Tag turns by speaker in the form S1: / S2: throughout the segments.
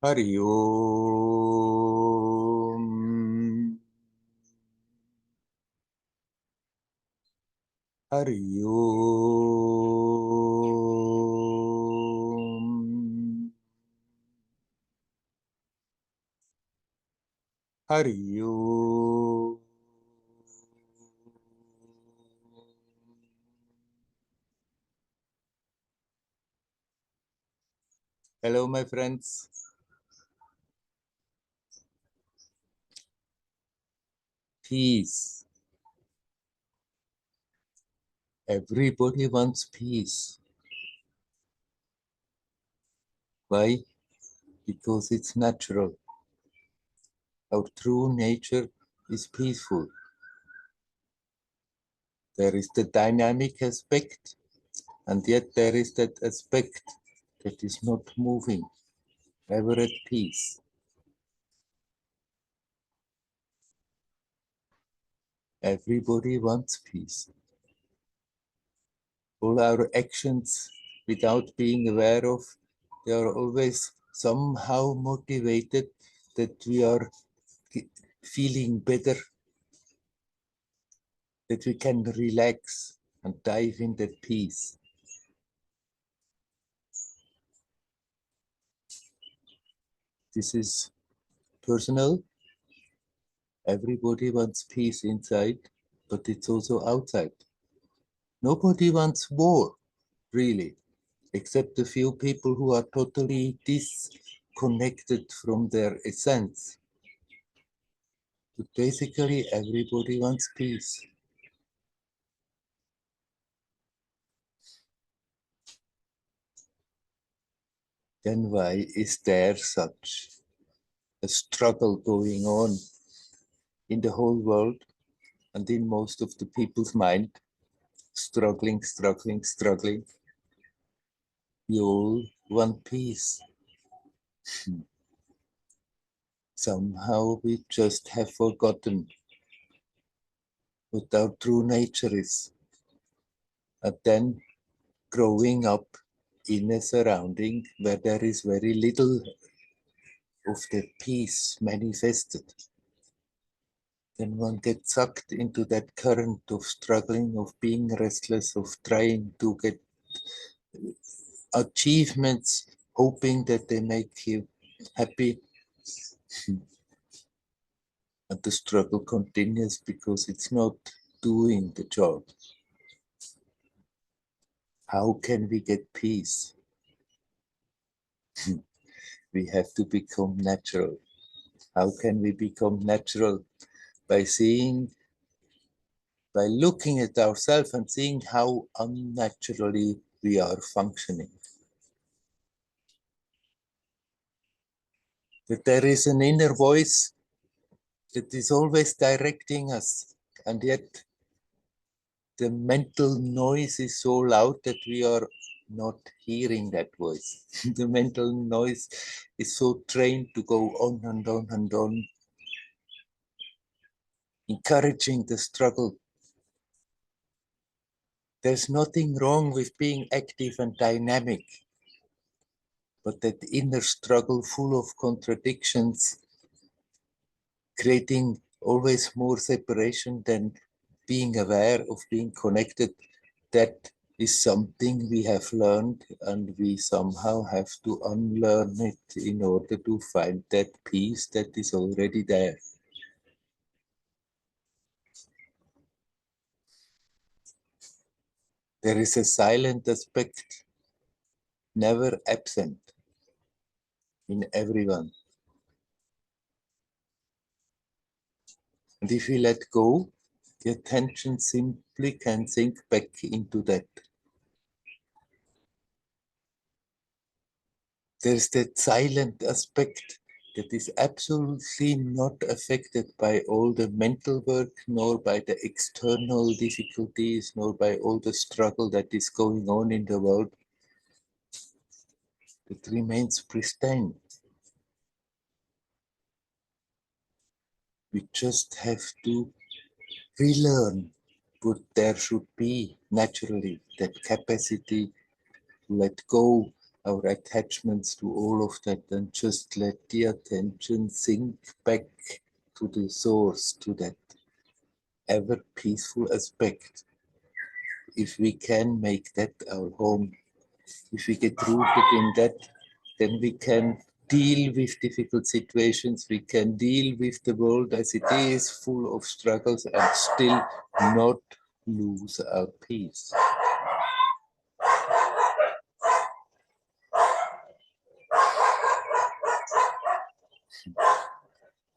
S1: Hari Om. Hari Om. Hari Om. Hello, my friends. Peace. Everybody wants peace. Why? Because it's natural. Our true nature is peaceful. There is the dynamic aspect, and yet there is that aspect that is not moving, ever at peace. Everybody wants peace. All our actions, without being aware of, they are always somehow motivated that we are feeling better, that we can relax and dive in that peace. This is personal. Everybody wants peace inside, but it's also outside. Nobody wants war, really, except a few people who are totally disconnected from their essence. But basically, everybody wants peace. Then why is there such a struggle going on in the whole world and in most of the people's mind? Struggling, struggling, struggling. We all want peace. Somehow we just have forgotten what our true nature is. And then growing up in a surrounding where there is very little of the peace manifested, then one gets sucked into that current of struggling, of being restless, of trying to get achievements, hoping that they make you happy. And the struggle continues because it's not doing the job. How can we get peace? We have to become natural. How can we become natural? By seeing, by looking at ourselves and seeing how unnaturally we are functioning. That there is an inner voice that is always directing us, and yet the mental noise is so loud that we are not hearing that voice. The mental noise is so trained to go on and on and on, encouraging the struggle. There's nothing wrong with being active and dynamic, but that inner struggle full of contradictions, creating always more separation than being aware of being connected, that is something we have learned, and we somehow have to unlearn it in order to find that peace that is already there. There is a silent aspect, never absent in everyone. And if we let go, the attention simply can sink back into that. There's that silent aspect that is absolutely not affected by all the mental work, nor by the external difficulties, nor by all the struggle that is going on in the world. It remains pristine. We just have to relearn what there should be naturally, that capacity to let go our attachments to all of that, and just let the attention sink back to the source, to that ever peaceful aspect. If we can make that our home, if we get rooted in that, then we can deal with difficult situations, we can deal with the world as it is, full of struggles, and still not lose our peace.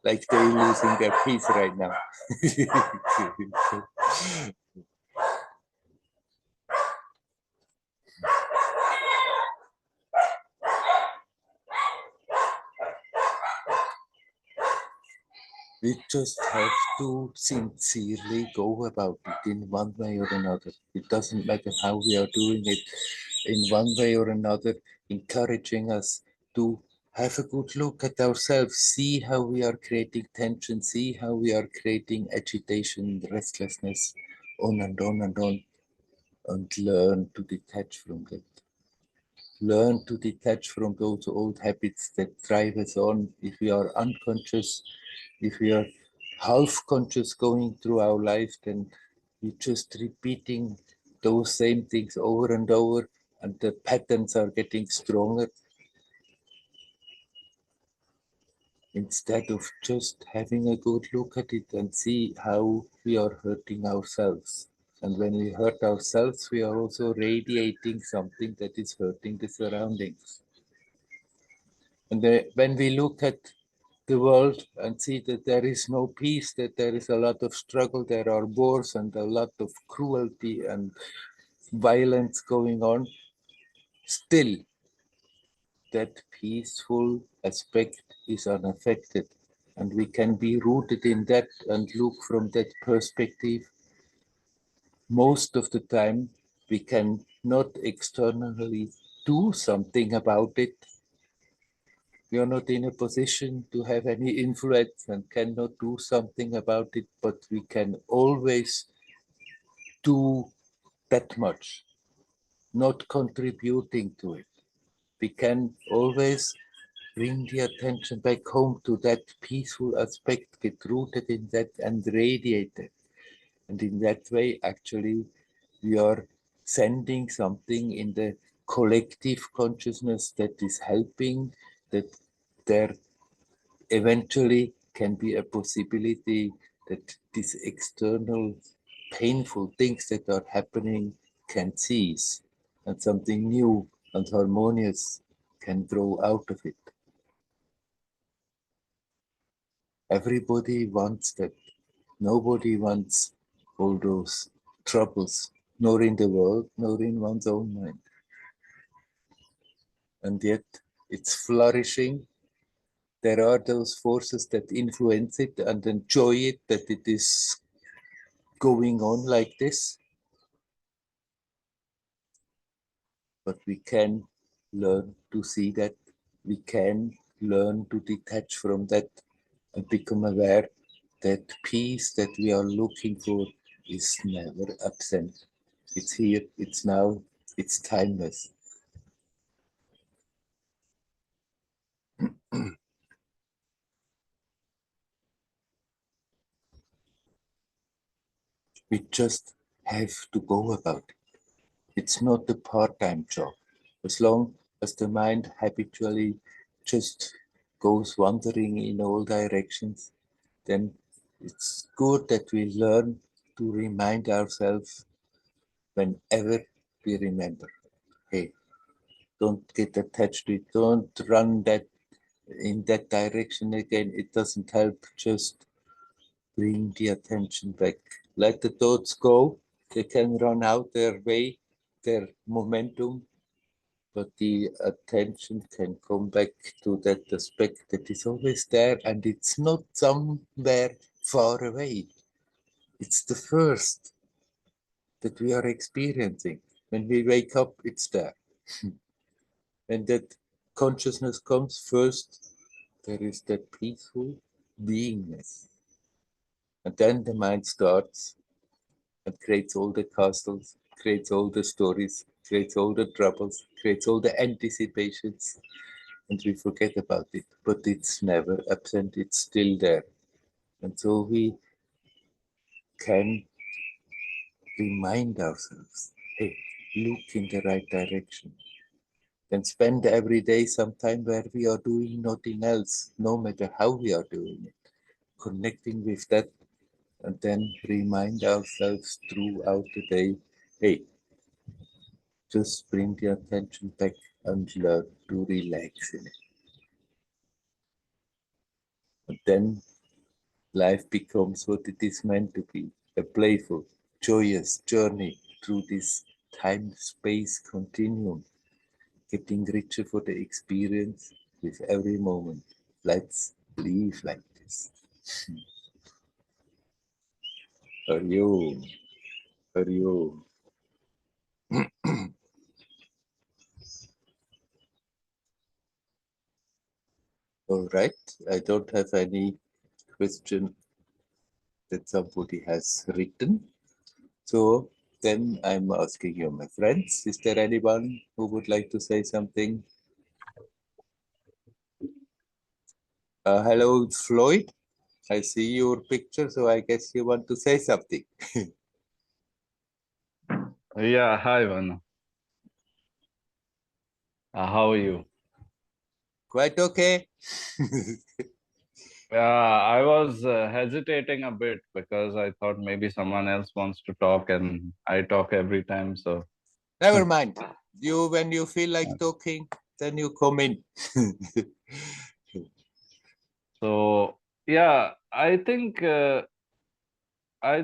S1: Like they're losing their peace right now. We just have to sincerely go about it in one way or another. It doesn't matter how we are doing it, in one way or another, encouraging us to have a good look at ourselves, see how we are creating tension, see how we are creating agitation, restlessness, on and on and on, and learn to detach from that. Learn to detach from those old habits that drive us on. If we are unconscious, if we are half conscious going through our life, then we're just repeating those same things over and over, and the patterns are getting stronger instead of just having a good look at it and see how we are hurting ourselves. And when we hurt ourselves, we are also radiating something that is hurting the surroundings. And when we look at the world and see that there is no peace, that there is a lot of struggle, there are wars and a lot of cruelty and violence going on, still that peaceful aspect is unaffected. And we can be rooted in that and look from that perspective. Most of the time, we can not externally do something about it. We are not in a position to have any influence and cannot do something about it, but we can always do that much, not contributing to it. We can always bring the attention back home to that peaceful aspect, get rooted in that and radiate it. And in that way, actually, we are sending something in the collective consciousness that is helping, that there eventually can be a possibility that these external painful things that are happening can cease and something new and harmonious can grow out of it. Everybody wants that. Nobody wants all those troubles, nor in the world, nor in one's own mind. And yet it's flourishing. There are those forces that influence it and enjoy it, that it is going on like this. But we can learn to see that. We can learn to detach from that and become aware that peace that we are looking for is never absent. It's here, it's now, it's timeless. We just have to go about it. It's not a part-time job. As long as the mind habitually just goes wandering in all directions, then it's good that we learn to remind ourselves whenever we remember. Hey, don't get attached to it. Don't run that in that direction again. It doesn't help. Just bring the attention back. Let the thoughts go. They can run out their way, their momentum, but the attention can come back to that aspect that is always there, and it's not somewhere far away. It's the first that we are experiencing. When we wake up, it's there. When that consciousness comes first, there is that peaceful beingness. And then the mind starts and creates all the castles, creates all the stories, creates all the troubles, creates all the anticipations, and we forget about it. But it's never absent, it's still there. And so we can remind ourselves, hey, look in the right direction. Then spend every day some time where we are doing nothing else, no matter how we are doing it, connecting with that, and then remind ourselves throughout the day, hey, just bring the attention back and learn to relax in it. And then life becomes what it is meant to be, a playful, joyous journey through this time-space continuum, getting richer for the experience with every moment. Let's live like this. Hariom, Hariom. All right, I don't have any question that somebody has written. So then I'm asking you, my friends, is there anyone who would like to say something? Hello, Floyd. I see your picture, so I guess you want to say something.
S2: Yeah, hi, Werner. How are you?
S1: Quite okay.
S2: I was hesitating a bit because I thought maybe someone else wants to talk and I talk every time. So,
S1: Never mind. You, when you feel like talking, then you come in.
S2: so yeah, I think I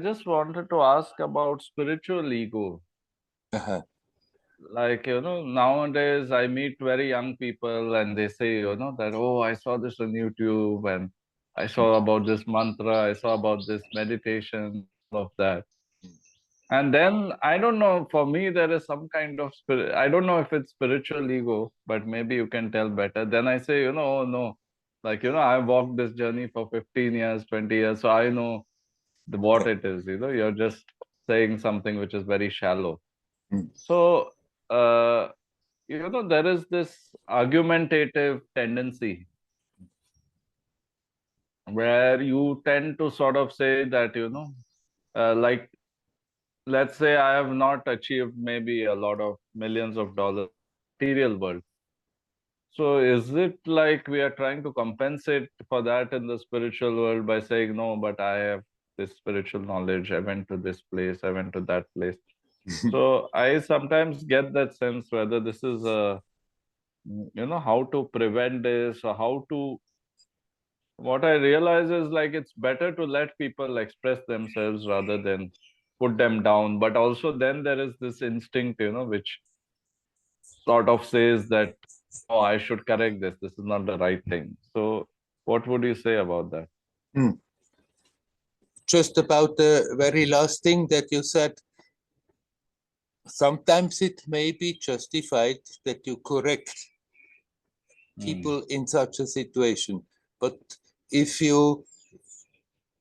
S2: just wanted to ask about spiritual ego.
S1: Uh-huh.
S2: Like, nowadays I meet very young people and they say, that, oh, I saw this on YouTube and I saw about this mantra, I saw about this meditation and all of that. And then I don't know, for me, there is some kind of spirit. I don't know if it's spiritual ego, but maybe you can tell better. Then I say, oh no, like, I walked this journey for 15 years, 20 years. So I know what it is. You're just saying something which is very shallow.
S1: Mm.
S2: So, there is this argumentative tendency where you tend to sort of say that, like, let's say I have not achieved maybe a lot of millions of dollars material world. So is it like we are trying to compensate for that in the spiritual world by saying, no, but I have this spiritual knowledge. I went to this place, I went to that place. So I sometimes get that sense whether this is how to prevent this or how to, what I realize is like it's better to let people express themselves rather than put them down. But also then there is this instinct, which sort of says that, oh, I should correct this. This is not the right thing. So, what would you say about that?
S1: Mm. Just about the very last thing that you said, sometimes it may be justified that you correct
S2: Mm,
S1: people in such a situation. But if you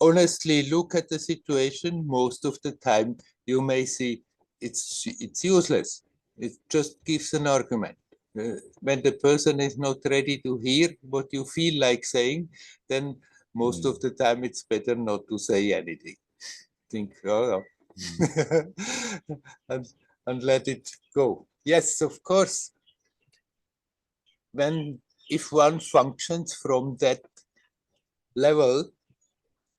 S1: honestly look at the situation, most of the time you may see it's useless. It just gives an argument. When the person is not ready to hear what you feel like saying, then most
S2: mm,
S1: of the time it's better not to say anything. Think, oh,
S2: mm,
S1: yeah. and, and let it go. Yes, of course. When if one functions from that level,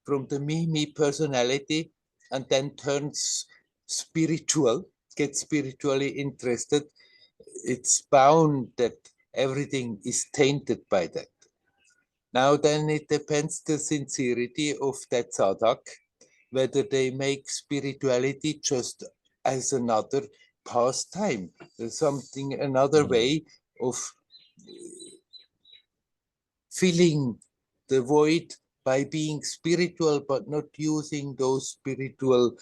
S1: from the me personality, and then turns spiritual, gets spiritually interested, it's bound that everything is tainted by that. Now then it depends the sincerity of that sadhak, whether they make spirituality just as another pastime, something, another
S2: mm,
S1: way of filling the void by being spiritual, but not using those spiritual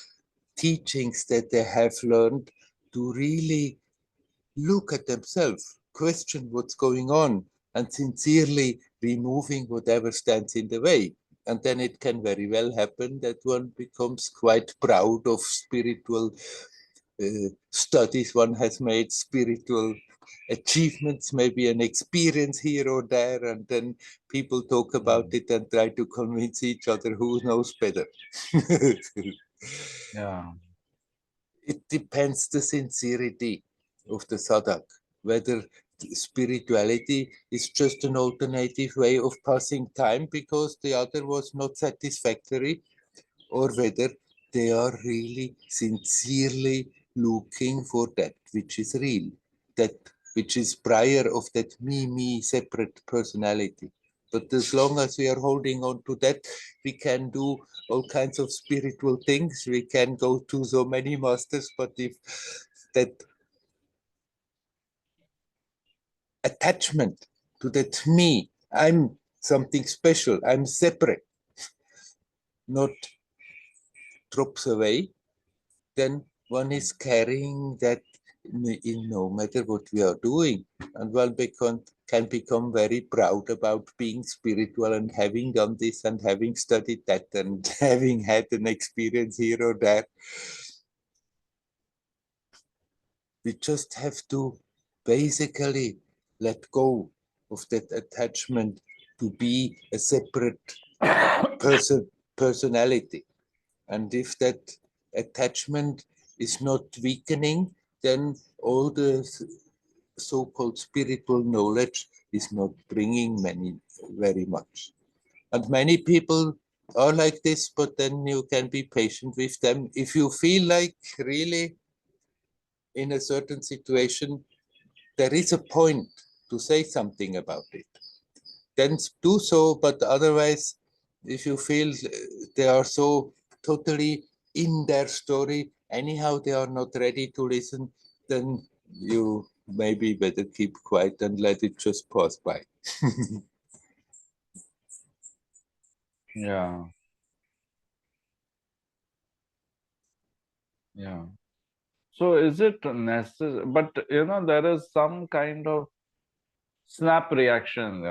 S1: teachings that they have learned to really look at themselves, question what's going on, and sincerely removing whatever stands in the way. And then it can very well happen that one becomes quite proud of spiritual studies one has made, spiritual achievements, maybe an experience here or there, and then people talk about it and try to convince each other who knows better.
S2: Yeah.
S1: It depends the sincerity of the sadhak, whether spirituality is just an alternative way of passing time because the other was not satisfactory, or whether they are really sincerely looking for that which is real, that which is prior of that me separate personality. But as long as we are holding on to that, we can do all kinds of spiritual things. We can go to so many masters, but if that attachment to that me, I'm something special, I'm separate, not drops away, then one is carrying that in no matter what we are doing. And one can become very proud about being spiritual and having done this and having studied that and having had an experience here or there. We just have to basically let go of that attachment to be a separate personality. And if that attachment is not weakening, then all the so-called spiritual knowledge is not bringing very much. And many people are like this, but then you can be patient with them. If you feel like really in a certain situation, there is a point to say something about it, then do so. But otherwise, if you feel they are so totally in their story, anyhow, they are not ready to listen, then you maybe better keep quiet and let it just pass by.
S2: Yeah. Yeah. So is it necessary? But there is some kind of snap reaction,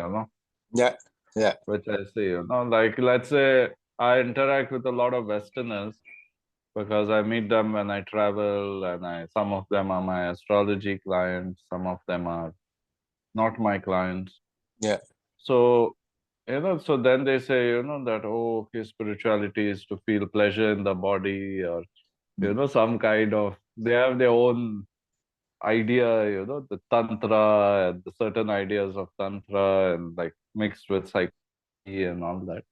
S1: Yeah, yeah,
S2: which I see, like let's say I interact with a lot of Westerners because I meet them when I travel, and some of them are my astrology clients, some of them are not my clients.
S1: yeah.
S2: So, so then they say, that, oh, okay, spirituality is to feel pleasure in the body, or, some kind of, they have their own idea, the tantra and the certain ideas of tantra and like mixed with psychology and all that.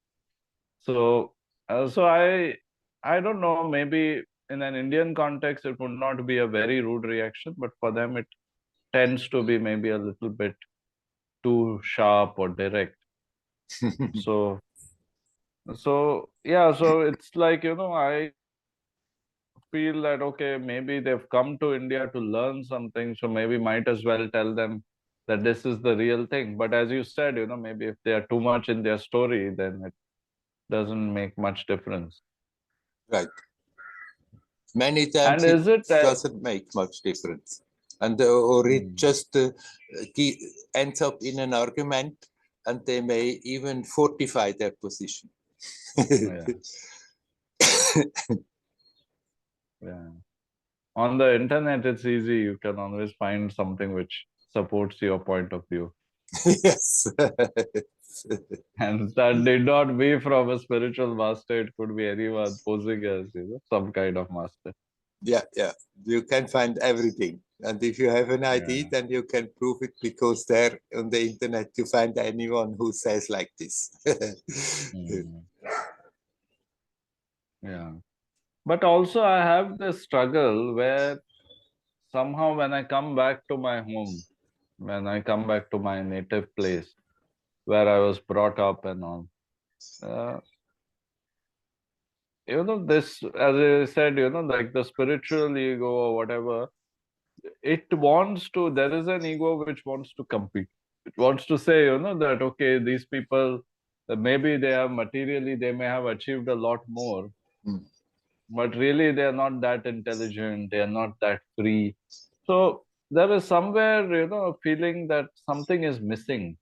S2: So, I don't know, maybe in an Indian context, it would not be a very rude reaction, but for them, it tends to be maybe a little bit too sharp or direct. So, yeah, so it's like, I feel that, okay, maybe they've come to India to learn something, so maybe might as well tell them that this is the real thing. But as you said, maybe if they are too much in their story, then it doesn't make much difference.
S1: Right. Many
S2: And
S1: times it
S2: is it
S1: doesn't make much difference. And or it
S2: Hmm.
S1: just ends up in an argument, and they may even fortify their position.
S2: Yeah, yeah. On the internet, it's easy. You can always find something which supports your point of view.
S1: Yes.
S2: And that need not be from a spiritual master. It could be anyone posing as, some kind of master.
S1: Yeah, yeah. You can find everything. And if you have an
S2: Yeah.
S1: ID, then you can prove it because there on the internet you find anyone who says like this.
S2: Hmm. Yeah. But also, I have this struggle where somehow when I come back to my home, when I come back to my native place where I was brought up and all, uh, this, as I said, like the spiritual ego or whatever, it wants to, there is an ego which wants to compete. It wants to say, that, okay, these people, maybe they have materially, they may have achieved a lot more,
S1: Mm.
S2: but really they are not that intelligent, they are not that free. So there is somewhere, a feeling that something is missing.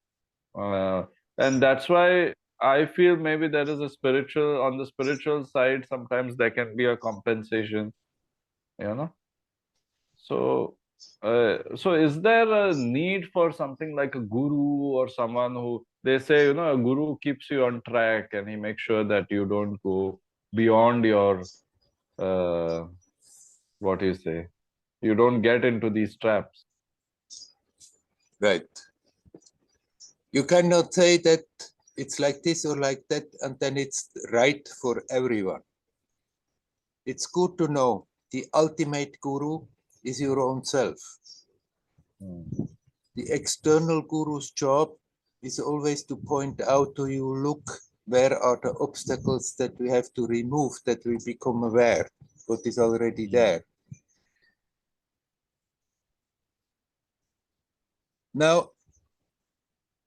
S2: Uh, and that's why I feel maybe there is a spiritual, on the spiritual side, sometimes there can be a compensation, you know. So is there a need for something like a guru or someone who they say, a guru keeps you on track and he makes sure that you don't go beyond your uh, what do you say? You don't get into these traps.
S1: Right. You cannot say that it's like this or like that, and then it's right for everyone. It's good to know the ultimate guru is your own self.
S2: Hmm.
S1: The external guru's job is always to point out to you, look, where are the obstacles that we have to remove, that we become aware what is already
S2: Hmm.
S1: there. Now,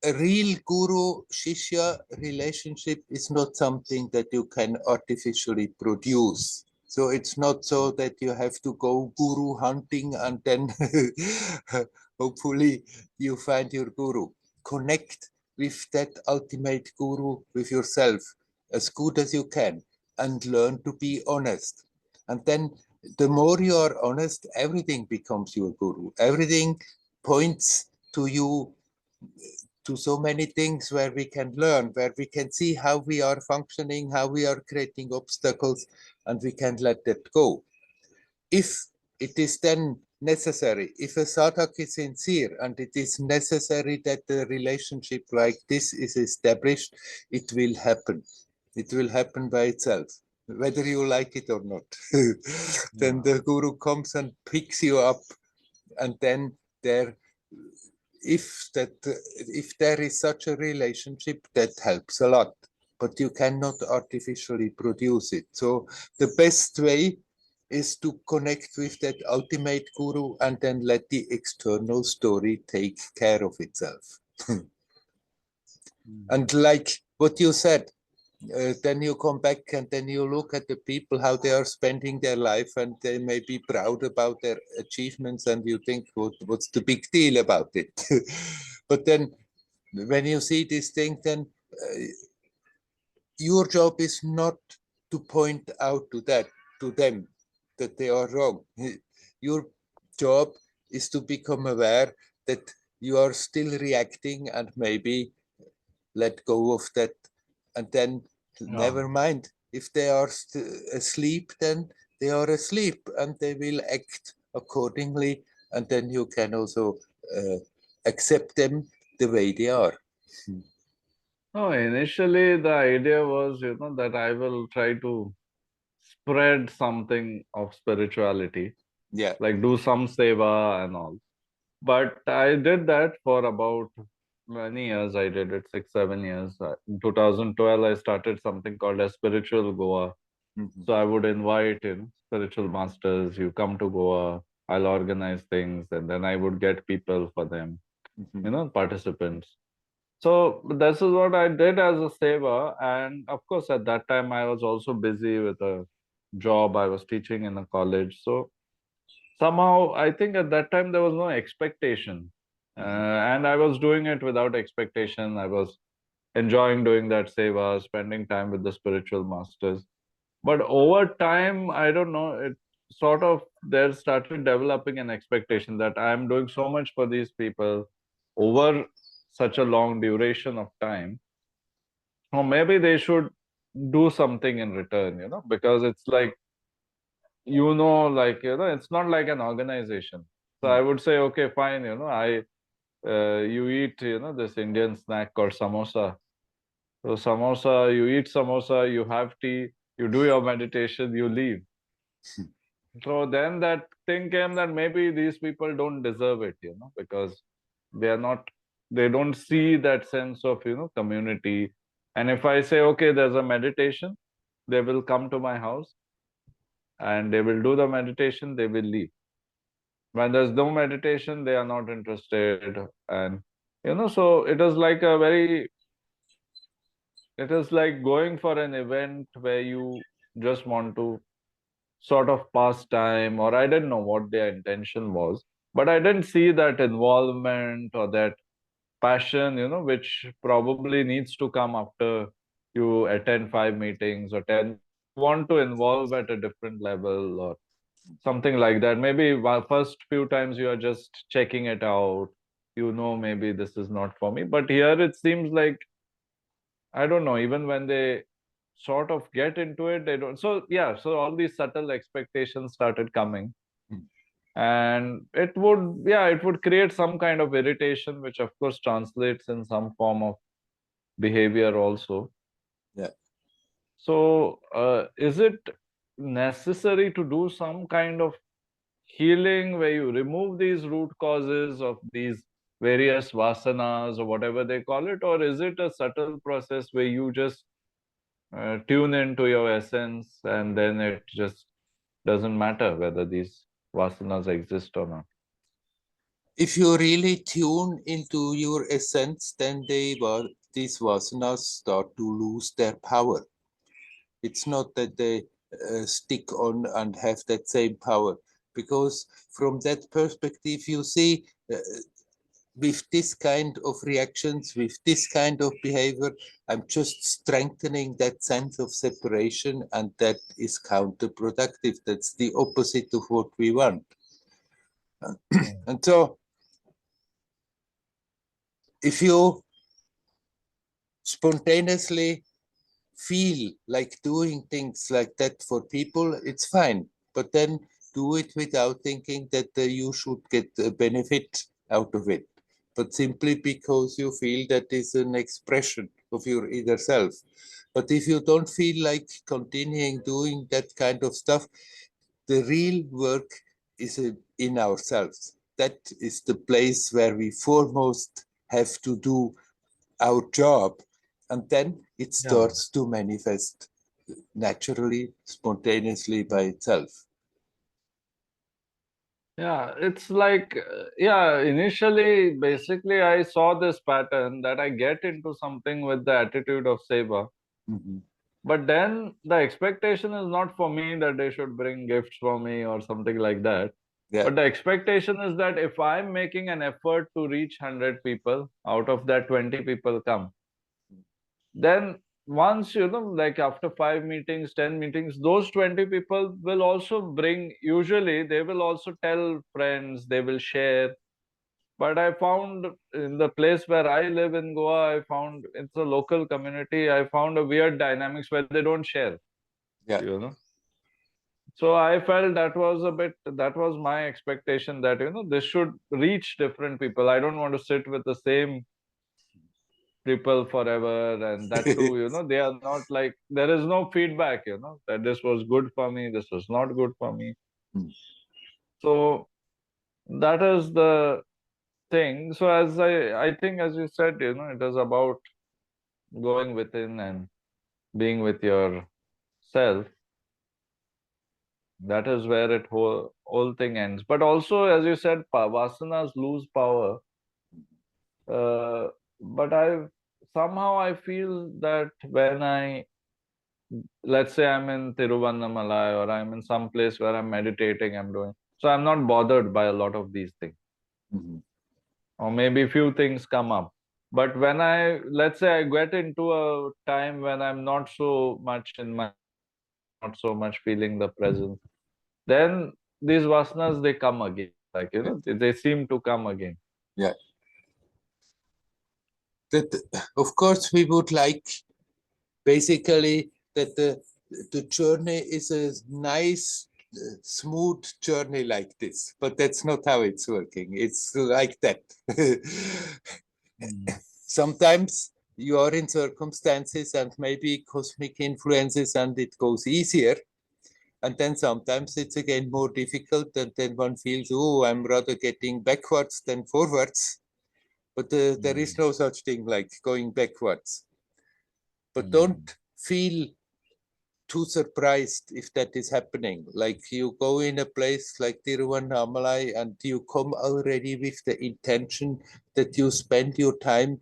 S1: a real guru shishya relationship is not something that you can artificially produce. So it's not so that you have to go guru hunting and then hopefully you find your guru. Connect with that ultimate guru with yourself as good as you can and learn to be honest. And then the more you are honest, everything becomes your guru. Everything points to you, to so many things where we can learn, where we can see how we are functioning, how we are creating obstacles, and we can let that go. If it is then necessary, if a sadhak is sincere and it is necessary that the relationship like this is established, it will happen. It will happen by itself, whether you like it or not. Then
S2: Yeah.
S1: the guru comes and picks you up, and then there, if there is such a relationship, that helps a lot, but you cannot artificially produce it. So the best way is to connect with that ultimate guru and then let the external story take care of itself.
S2: Hmm.
S1: And like what you said, then you come back and then you look at the people, how they are spending their life, and they may be proud about their achievements, and you think, what's the big deal about it? But then when you see this thing, then your job is not to point out to them that they are wrong. Your job is to become aware that you are still reacting and maybe let go of that, and then
S2: Yeah.
S1: never mind. If they are asleep, then they are asleep and they will act accordingly, and then you can also uh, accept them the way they are.
S2: No, initially the idea was, that I will try to spread something of spirituality,
S1: Yeah.
S2: like do some seva and all. But I did that for about many years. I did it 6, 7 years. In 2012, I started something called a spiritual Goa.
S1: Mhm.
S2: So I would invite, spiritual masters. You come to Goa. I'll organize things, and then I would get people for them,
S1: Mhm.
S2: participants. So this is what I did as a seva. And of course, at that time, I was also busy with a job. I was teaching in a college. So somehow, I think at that time, there was no expectation.
S1: Mhm.
S2: And I was doing it without expectation. I was enjoying doing that seva, spending time with the spiritual masters. But over time, I don't know, it sort of there started developing an expectation that I'm doing so much for these people over such a long duration of time. Or maybe they should do something in return, because it's like, it's not like an organization. So I would say, okay, fine, you eat, this Indian snack called samosa. So samosa, you eat samosa, you have tea, you do your meditation, you leave. So then that thing came that maybe these people don't deserve it, because they are not, they don't see that sense of, community. And if I say, okay, there's a meditation, they will come to my house and they will do the meditation, they will leave. When there's no meditation, they are not interested. And, so it is like going for an event where you just want to sort of pastime, or I didn't know what their intention was, but I didn't see that involvement or that passion, which probably needs to come after you attend 5 meetings or 10 meetings. You want to involve at a different level, or something like that. Maybe first few times you are just checking it out, maybe this is not for me, but here it seems like, I don't know, even when they sort of get into it, they don't. So yeah, so all these subtle expectations started coming,
S1: Mm.
S2: and it would create some kind of irritation, which of course translates in some form of behavior also.
S1: Yeah.
S2: So is it necessary to do some kind of healing where you remove these root causes of these various vasanas or whatever they call it, or is it a subtle process where you just tune into your essence, and then it just doesn't matter whether these vasanas exist or not?
S1: If you really tune into your essence, then these vasanas start to lose their power. It's not that they stick on and have that same power, because from that perspective, you see, with this kind of reactions, with this kind of behavior, I'm just strengthening that sense of separation, and that is counterproductive. That's the opposite of what we want. And so, if you spontaneously feel like doing things like that for people, it's fine. But then do it without thinking that you should get a benefit out of it, but simply because you feel that is an expression of your inner self. But if you don't feel like continuing doing that kind of stuff, the real work is in ourselves. That is the place where we foremost have to do our job, and then it
S2: Yeah.
S1: starts to manifest naturally, spontaneously by itself.
S2: Yeah, it's like, initially, basically, I saw this pattern that I get into something with the attitude of seva.
S1: Mhm.
S2: But then the expectation is not for me that they should bring gifts for me or something like that.
S1: Yeah,
S2: But the expectation is that if I'm making an effort to reach 100 people, out of that 20 people come, then once, like after 5 meetings, 10 meetings, those 20 people will also bring, usually, they will also tell friends, they will share. But I found in the place where I live in Goa, I found it's a local community. I found a weird dynamics where they don't share,
S1: yeah.
S2: you know. So I felt that was my expectation that, this should reach different people. I don't want to sit with the same people forever. And that too, they are not like, there is no feedback, that this was good for me, this was not good for me.
S1: Mm.
S2: So that is the thing. So I think, as you said, it is about going within and being with yourself. That is where it whole thing ends. But also, as you said, vasanas lose power. Uh, but I feel that when let's say I'm in Tiruvannamalai, or I'm in some place where I'm meditating, so I'm not bothered by a lot of these things.
S1: Mhm.
S2: Or maybe few things come up. But when let's say I get into a time when I'm not so much in my center, I'm not so much feeling the presence, then these vasanas, they come again. Like,
S1: Yeah,
S2: they seem to come again.
S1: yeah. That, of course, we would like basically that the journey is a nice, smooth journey like this, but that's not how it's working. It's like that.
S2: Mm.
S1: Sometimes you are in circumstances and maybe cosmic influences, and it goes easier. And then sometimes it's again more difficult, and then one feels, oh, I'm rather getting backwards than forwards. But there is
S2: Mm.
S1: no such thing like going backwards. But
S2: Mm.
S1: don't feel too surprised if that is happening. Like you go in a place like Tiruvannamalai and you come already with the intention that you spend your time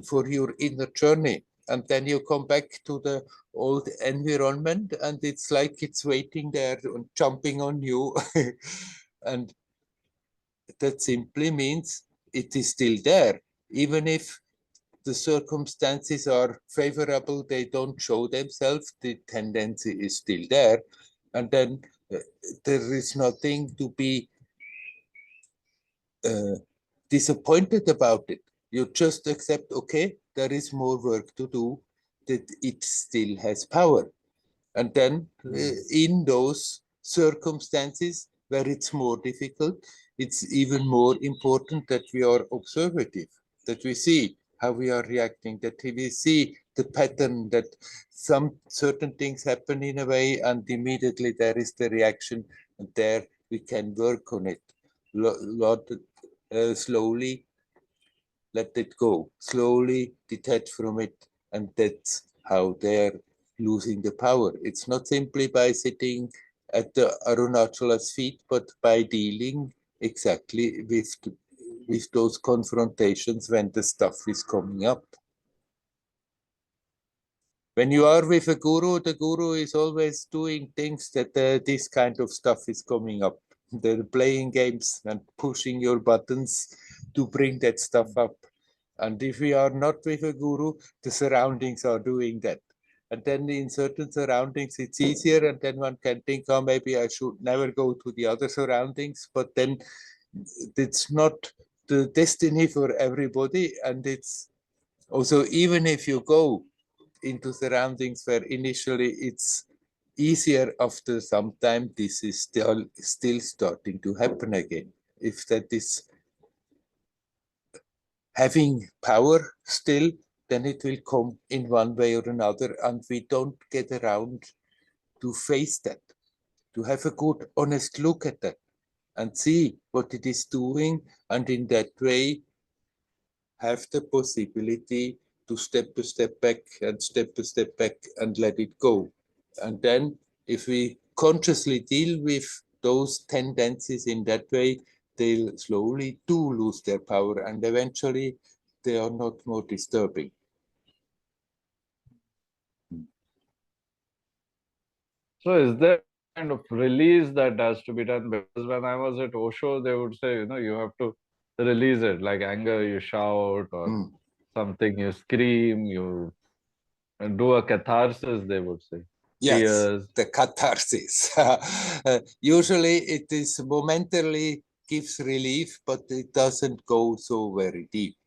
S1: for your inner journey. And then you come back to the old environment and it's like it's waiting there and jumping on you. And that simply means it is still there. Even if the circumstances are favorable, they don't show themselves, the tendency is still there. And then There is nothing to be disappointed about it. You just accept, okay, there is more work to do, that it still has power. And then in those circumstances where it's more difficult, it's even more important that we are observative, that we see how we are reacting, that we see the pattern, that some certain things happen in a way and immediately there is the reaction, and there we can work on it. Slowly let it go, slowly detach from it, and that's how they're losing the power. It's not simply by sitting at the Arunachala's feet, but by dealing exactly with those confrontations when the stuff is coming up. When you are with a guru, the guru is always doing things that this kind of stuff is coming up. They're playing games and pushing your buttons to bring that stuff up. And if we are not with a guru, the surroundings are doing that. And then in certain surroundings, it's easier. And then one can think, oh, maybe I should never go to the other surroundings. But then it's not the destiny for everybody. And it's also, even if you go into surroundings where initially it's easier, after some time, this is still starting to happen again. If that is having power still, then it will come in one way or another, and we don't get around to face that, to have a good, honest look at that and see what it is doing, and in that way have the possibility to step a step back and step a step back and let it go. And then if we consciously deal with those tendencies in that way, they'll slowly do lose their power, and eventually they are not more disturbing.
S2: So is there kind of release that has to be done? Because when I was at Osho, they would say, you have to release it. Like anger, you shout, or something, you scream, you do a catharsis, they would say.
S1: Yes,
S2: Tears.
S1: the catharsis. Usually it is momentarily gives relief, but it doesn't go so very deep.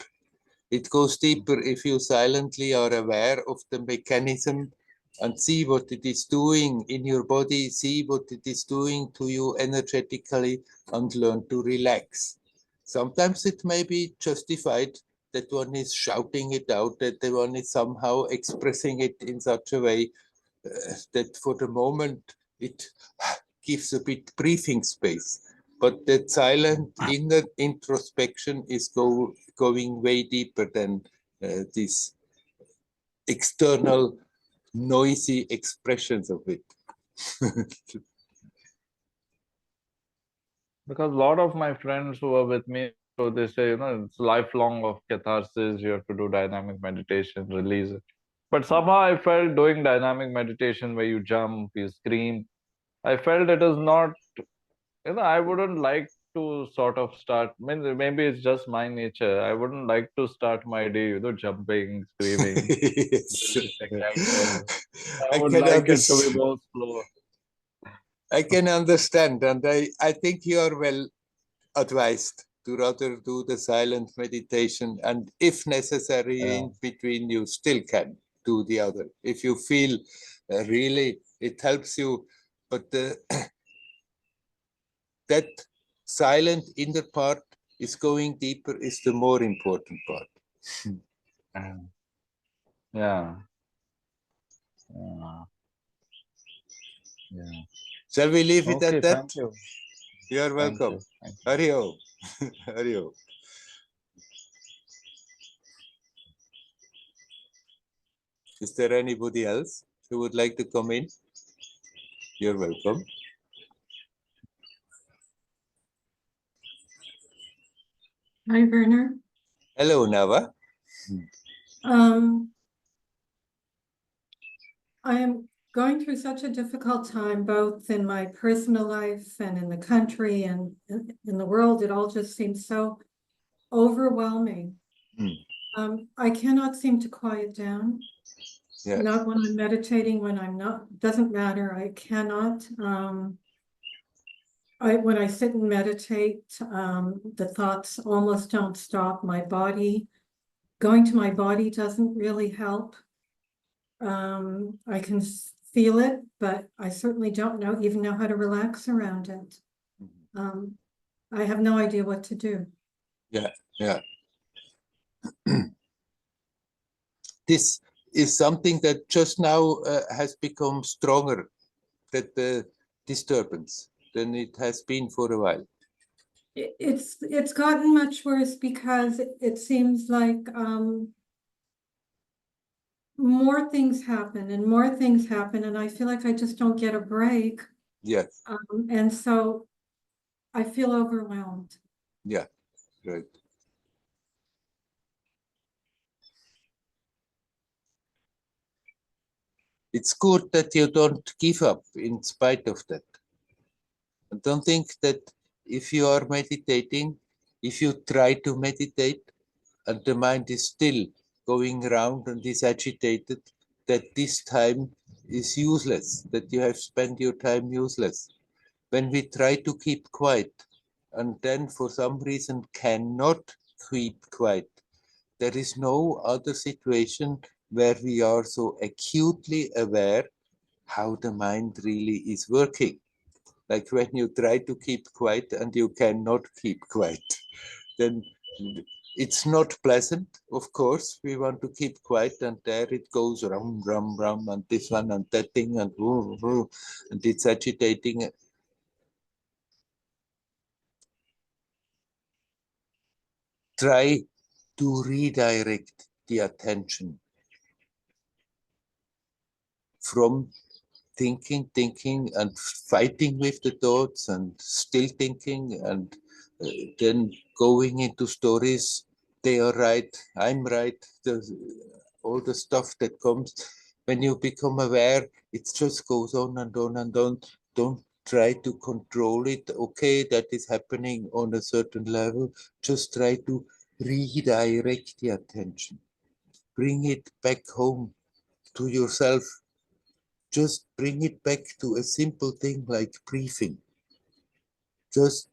S1: It goes deeper if you silently are aware of the mechanism and see what it is doing in your body, see what it is doing to you energetically, and learn to relax. Sometimes it may be justified that one is shouting it out, that one is somehow expressing it in such a way that for the moment it gives a bit breathing space. But that silent inner introspection is going way deeper than these external noisy expressions of it.
S2: Because a lot of my friends who are with me, so they say, it's lifelong of catharsis, you have to do dynamic meditation, release it. But somehow I felt doing dynamic meditation where you jump, you scream, I felt it is not, I wouldn't like to sort of start, maybe it's just my nature. I wouldn't like to start my day, jumping, screaming,
S1: Yes.
S2: tempo. I
S1: I
S2: would
S1: can
S2: like it to be
S1: understand.
S2: more slow.
S1: I can understand, and I think you are well advised to rather do the silent meditation, and if necessary,
S2: Yeah.
S1: in between, you still can do the other. If you feel really it helps you, but that silent inner part is going deeper is the more important part.
S2: Yeah. Yeah. Yeah. Yeah.
S1: Shall we leave it
S2: Okay,
S1: at that?
S2: thank you.
S1: You are
S2: Thank
S1: welcome.
S2: you. Thank you.
S1: Hari Om. Hari Om. Is there anybody else who would like to come in? You're welcome.
S3: Hi, Werner.
S1: Hello, Nava.
S3: I am going through such a difficult time, both in my personal life and in the country and in the world. It all just seems so overwhelming. I cannot seem to quiet down.
S1: Yeah.
S3: Not when I'm meditating, when I'm not, doesn't matter. I cannot. when I sit and meditate, the thoughts almost don't stop. My body, going to my body doesn't really help. I can feel it, but I certainly don't even know how to relax around it. I have no idea what to do.
S1: Yeah, yeah. This is something that just now has become stronger, that the disturbance, than it has been for a while.
S3: It's gotten much worse because it seems like more things happen and more things happen, and I feel like I just don't get a break.
S1: Yes.
S3: And so I feel overwhelmed.
S1: Yeah, right. It's good that you don't give up in spite of that. I don't think that if you are meditating, if you try to meditate and the mind is still going around and is agitated, that this time is useless, that you have spent your time useless. When we try to keep quiet and then for some reason cannot keep quiet, there is no other situation where we are so acutely aware how the mind really is working. Like when you try to keep quiet and you cannot keep quiet, then it's not pleasant, of course. We want to keep quiet, and there it goes, rum, rum, rum, and this one and that thing, and woo, woo, and it's agitating. Try to redirect the attention from thinking and fighting with the thoughts and still thinking and then going into stories. They are right, I'm right. All the stuff that comes when you become aware, it just goes on and on and on. Don't try to control it. Okay, that is happening on a certain level. Just try to redirect the attention. Bring it back home to yourself. Just bring it back to a simple thing like breathing. Just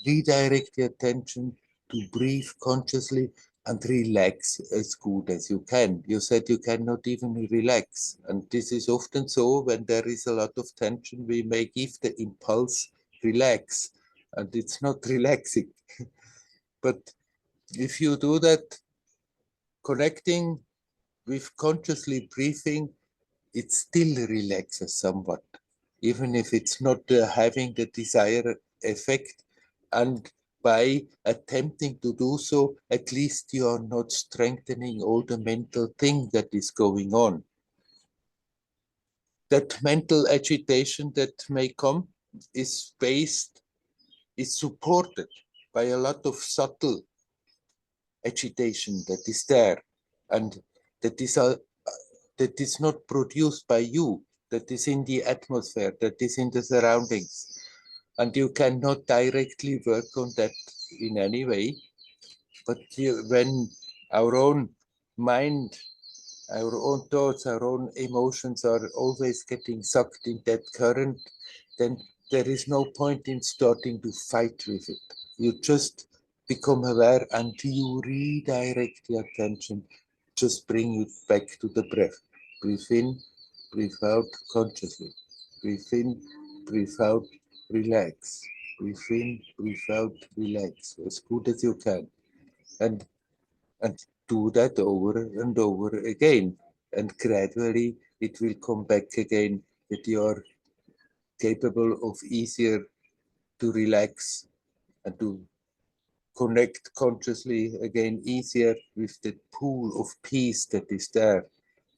S1: redirect the attention to breathe consciously and relax as good as you can. You said you cannot even relax. And this is often so when there is a lot of tension, we may give the impulse relax, and it's not relaxing. But if you do that, connecting with consciously breathing, it still relaxes somewhat, even if it's not having the desired effect. And by attempting to do so, at least you are not strengthening all the mental thing that is going on. That mental agitation that may come is supported by a lot of subtle agitation that is there, and that is not produced by you, that is in the atmosphere, that is in the surroundings. And you cannot directly work on that in any way. But when our own mind, our own thoughts, our own emotions are always getting sucked in that current, then there is no point in starting to fight with it. You just become aware and you redirect the attention, just bring it back to the breath. Breathe in, breathe out consciously. Breathe in, breathe out, relax. Breathe in, breathe out, relax as good as you can. And and do that over and over again. And gradually it will come back again that you are capable of easier to relax and to connect consciously again easier with the pool of peace that is there.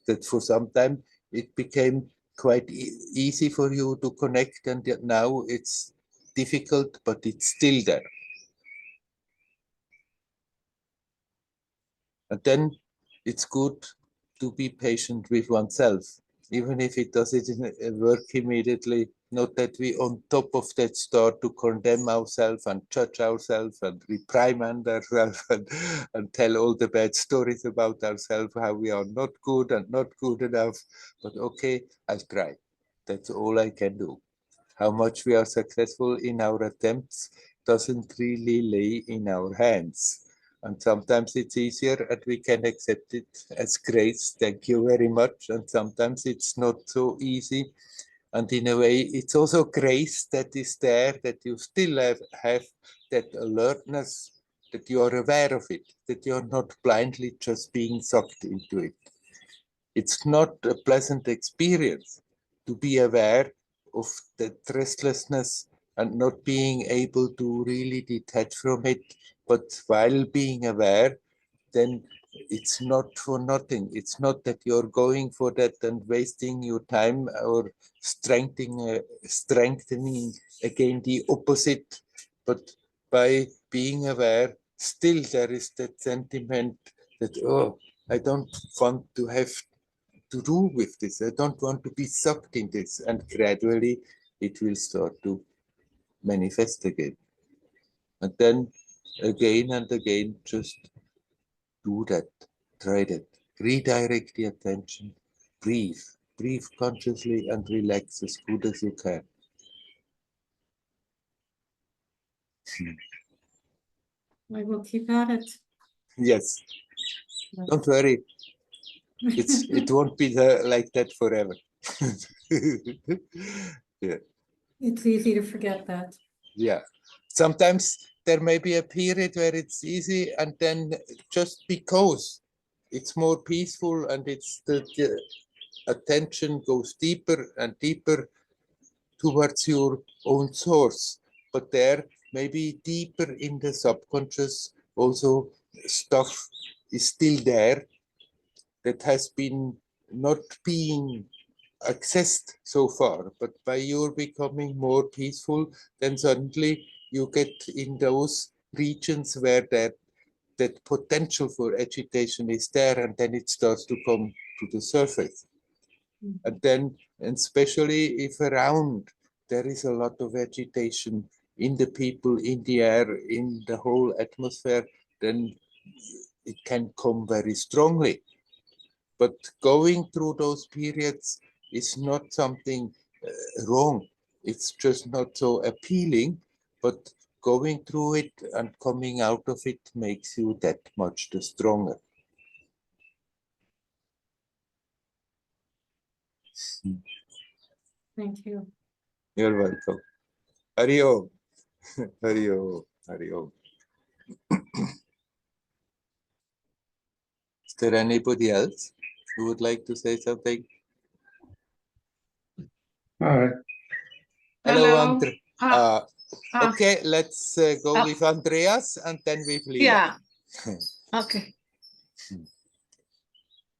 S1: That for some time it became quite easy for you to connect, and yet now it's difficult, but it's still there. And then it's good to be patient with oneself, even if it doesn't work immediately. Not that we on top of that start to condemn ourselves and judge ourselves and reprimand ourselves and tell all the bad stories about ourselves, how we are not good and not good enough. But okay, I'll try. That's all I can do. How much we are successful in our attempts doesn't really lay in our hands. And sometimes it's easier and we can accept it as grace. Thank you very much. And sometimes it's not so easy. And in a way, it's also grace that is there, that you still have that alertness, that you are aware of it, that you're not blindly just being sucked into it. It's not a pleasant experience to be aware of that restlessness and not being able to really detach from it. But while being aware, then it's not for nothing. It's not that you're going for that and wasting your time or strengthening again the opposite. But by being aware, still there is that sentiment that, oh, I don't want to have to do with this. I don't want to be sucked in this. And gradually it will start to manifest again. And then again and again, just do that. Try that. Redirect the attention. Breathe. Breathe consciously and relax as good as you can.
S3: I will keep at it.
S1: Yes. Don't worry. It won't be like that forever. Yeah.
S3: It's easy to forget that.
S1: Yeah. Sometimes there may be a period where it's easy, and then just because it's more peaceful and it's the attention goes deeper and deeper towards your own source. But there, maybe deeper in the subconscious, also stuff is still there that has been not being accessed so far. But by your becoming more peaceful, then suddenly you get in those regions where that potential for agitation is there, and then it starts to come to the surface. And then, and especially if around there is a lot of agitation in the people, in the air, in the whole atmosphere, then it can come very strongly. But going through those periods is not something wrong. It's just not so appealing, but going through it and coming out of it makes you that much the stronger.
S3: Thank you.
S1: You're welcome. Hari Om. Hari Om. Hari Om. Is there anybody else who would like to say something?
S4: Hi.
S1: Hello,
S5: Hello.
S1: Andre. Okay, let's go with Andreas and then with Lila.
S5: Yeah. Okay.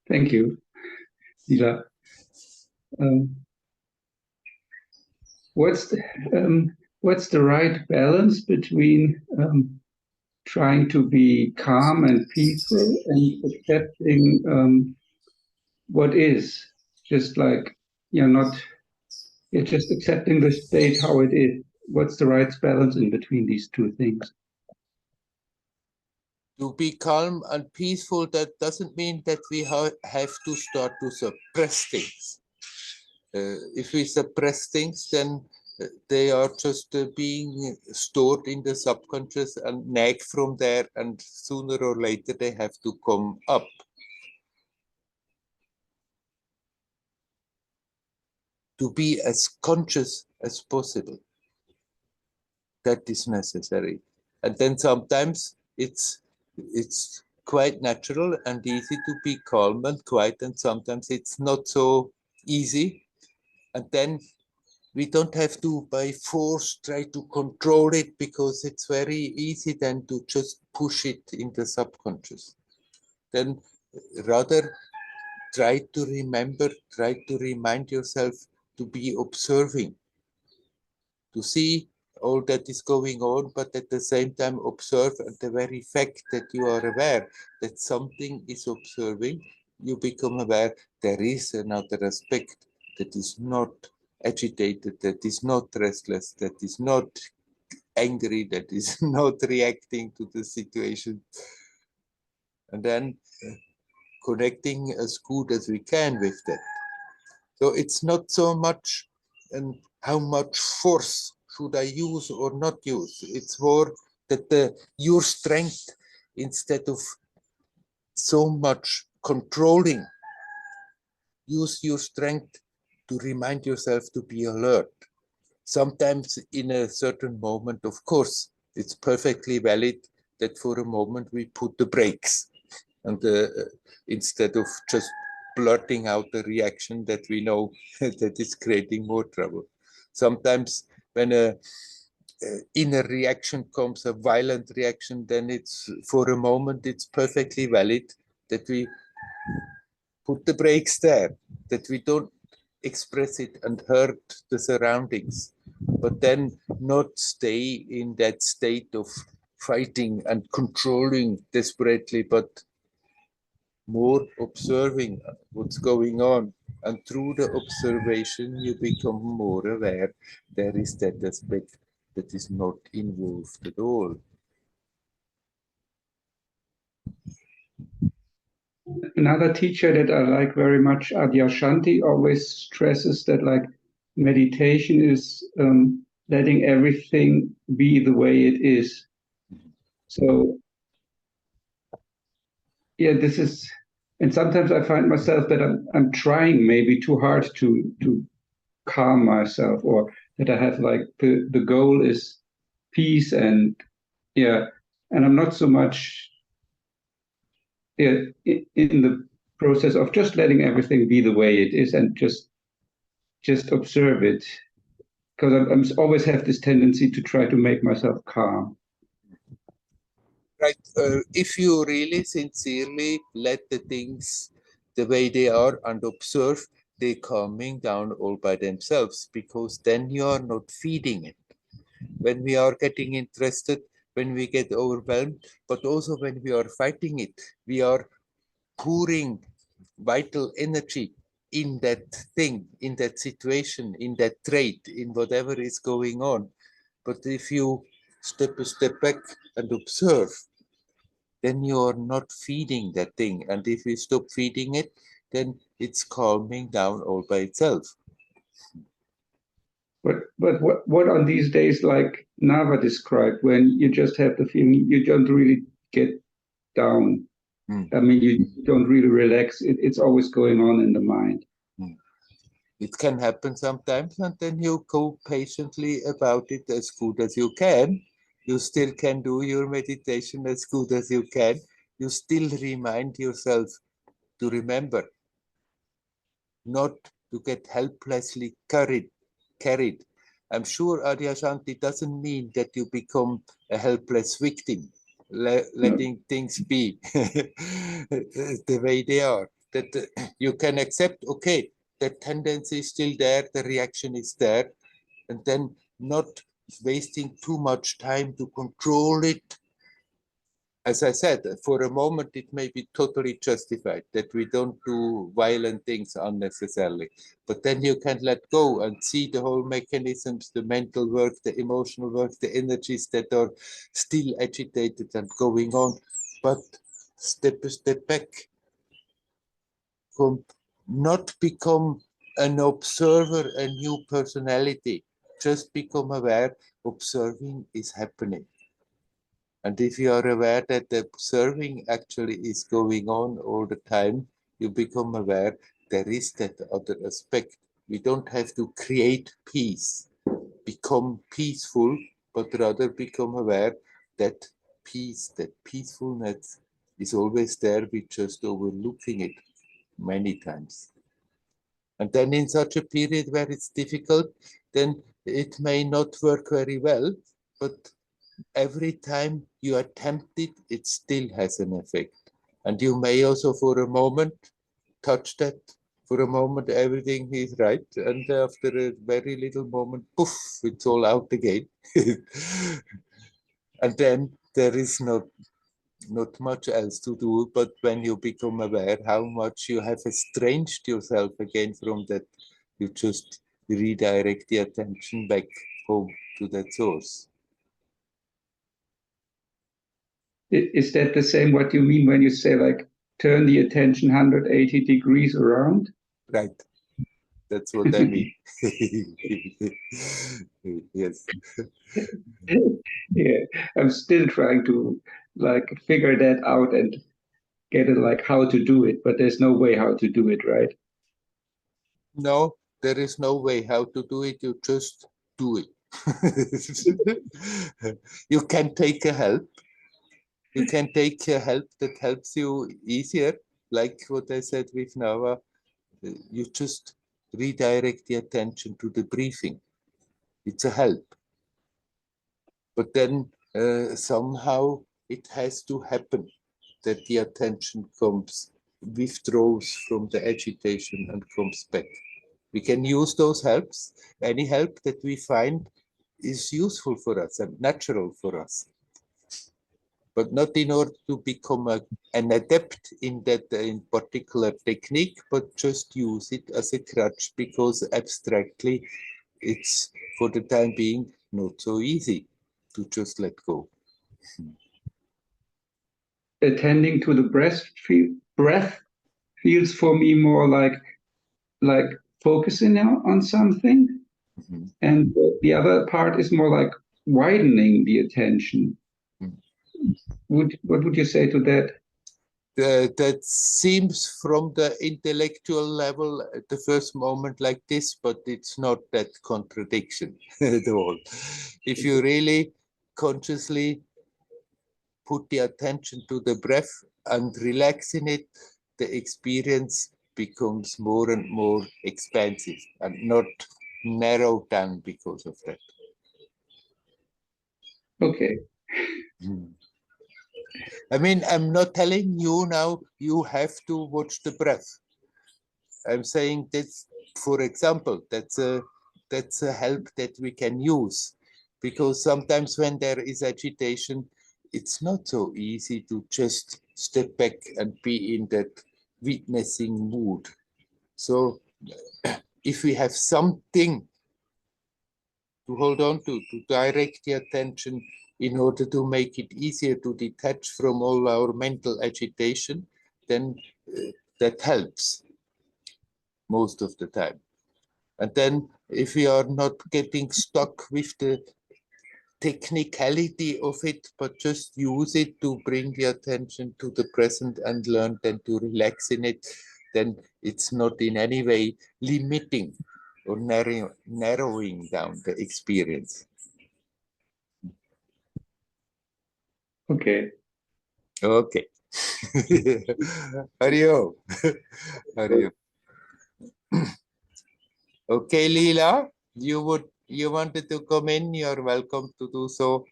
S4: Thank you, Lila. What's the right balance between trying to be calm and peaceful and accepting what is? Just like you're just accepting the state how it is. What's the right balance in between these two things?
S1: To be calm and peaceful, that doesn't mean that we have to start to suppress things. If we suppress things, then they are just being stored in the subconscious and nag from there, and sooner or later they have to come up. To be as conscious as possible, that is necessary. And then sometimes it's quite natural and easy to be calm and quiet, and sometimes it's not so easy. And then we don't have to by force try to control it, because it's very easy then to just push it in the subconscious. Then rather try to remember, try to remind yourself to be observing, to see all that is going on, but at the same time observe, and the very fact that you are aware that something is observing, you become aware there is another aspect that is not agitated, that is not restless, that is not angry, that is not reacting to the situation. And then connecting as good as we can with that. So it's not so much and how much force should I use or not use. It's more that your strength, instead of so much controlling, use your strength to remind yourself to be alert. Sometimes in a certain moment, of course, it's perfectly valid that for a moment we put the brakes, and instead of just blurting out a reaction that we know that is creating more trouble. Sometimes when a inner reaction comes, a violent reaction, then it's for a moment it's perfectly valid that we put the brakes there, that we don't express it and hurt the surroundings, but then not stay in that state of fighting and controlling desperately, but more observing what's going on. And through the observation, you become more aware there is that aspect that is not involved at all.
S4: Another teacher that I like very much, Adyashanti, always stresses that like meditation is letting everything be the way it is. So yeah, this is, and sometimes I find myself that I'm trying maybe too hard to calm myself, or that I have like the goal is peace, and yeah, and I'm not so much in the process of just letting everything be the way it is and just observe it, because I'm always have this tendency to try to make myself calm.
S1: Right. If you really sincerely let the things the way they are and observe, they're calming down all by themselves, because then you are not feeding it. When we are getting interested, when we get overwhelmed, but also when we are fighting it, we are pouring vital energy in that thing, in that situation, in that trait, in whatever is going on. But if you step a step back and observe, then you are not feeding that thing. And if you stop feeding it, then it's calming down all by itself.
S4: But what on these days like Nava described, when you just have the feeling you don't really get down. I mean, you don't really relax. It's always going on in the mind.
S1: It can happen sometimes, and then you go patiently about it as good as you can. You still can do your meditation as good as you can. You still remind yourself to remember, not to get helplessly carried. I'm sure Adyashanti doesn't mean that you become a helpless victim, letting things be the way they are. That you can accept, okay, the tendency is still there, the reaction is there, and then not wasting too much time to control it. As I said, for a moment, it may be totally justified that we don't do violent things unnecessarily. But then you can let go and see the whole mechanisms, the mental work, the emotional work, the energies that are still agitated and going on. But step a step back. Not become an observer, a new personality. Just become aware, observing is happening. And if you are aware that the observing actually is going on all the time, you become aware there is that other aspect. We don't have to create peace, become peaceful, but rather become aware that peace, that peacefulness is always there. We're just overlooking it many times. And then in such a period where it's difficult, then it may not work very well, but every time you attempt it, it still has an effect. And you may also for a moment touch that. For a moment, everything is right. And after a very little moment, poof, it's all out again. And then there is not much else to do. But when you become aware how much you have estranged yourself again from that, you just redirect the attention back home to that source.
S4: Is that the same what you mean when you say like turn the attention 180 degrees around?
S1: Right. That's what I mean. Yes.
S4: Yeah, I'm still trying to like figure that out and get it like how to do it, but there's no way how to do it, right?
S1: No, there is no way how to do it. You just do it. You can take a help. You can take a help that helps you easier, like what I said with Nava. You just redirect the attention to the breathing. It's a help. But then somehow it has to happen that the attention withdraws from the agitation and comes back. We can use those helps. Any help that we find is useful for us and natural for us, but not in order to become an adept in that in particular technique, but just use it as a crutch because abstractly it's for the time being not so easy to just let go.
S4: Attending to the breath feels for me more like focusing on something,
S1: Mm-hmm.
S4: and the other part is more like widening the attention. What would you say to that?
S1: That seems from the intellectual level at the first moment like this, but it's not that contradiction at all. If you really consciously put the attention to the breath and relax in it, the experience becomes more and more expansive and not narrowed down because of that.
S4: Okay.
S1: I mean, I'm not telling you now you have to watch the breath. I'm saying that's, for example, that's a help that we can use, because sometimes when there is agitation, it's not so easy to just step back and be in that witnessing mood. So if we have something to hold on to direct the attention in order to make it easier to detach from all our mental agitation, then that helps most of the time. And then if we are not getting stuck with the technicality of it, but just use it to bring the attention to the present and learn then to relax in it, then it's not in any way limiting or narrowing down the experience.
S4: Okay.
S1: Okay. Hario. Hario. Okay, Leela, you wanted to come in, you're welcome to do so.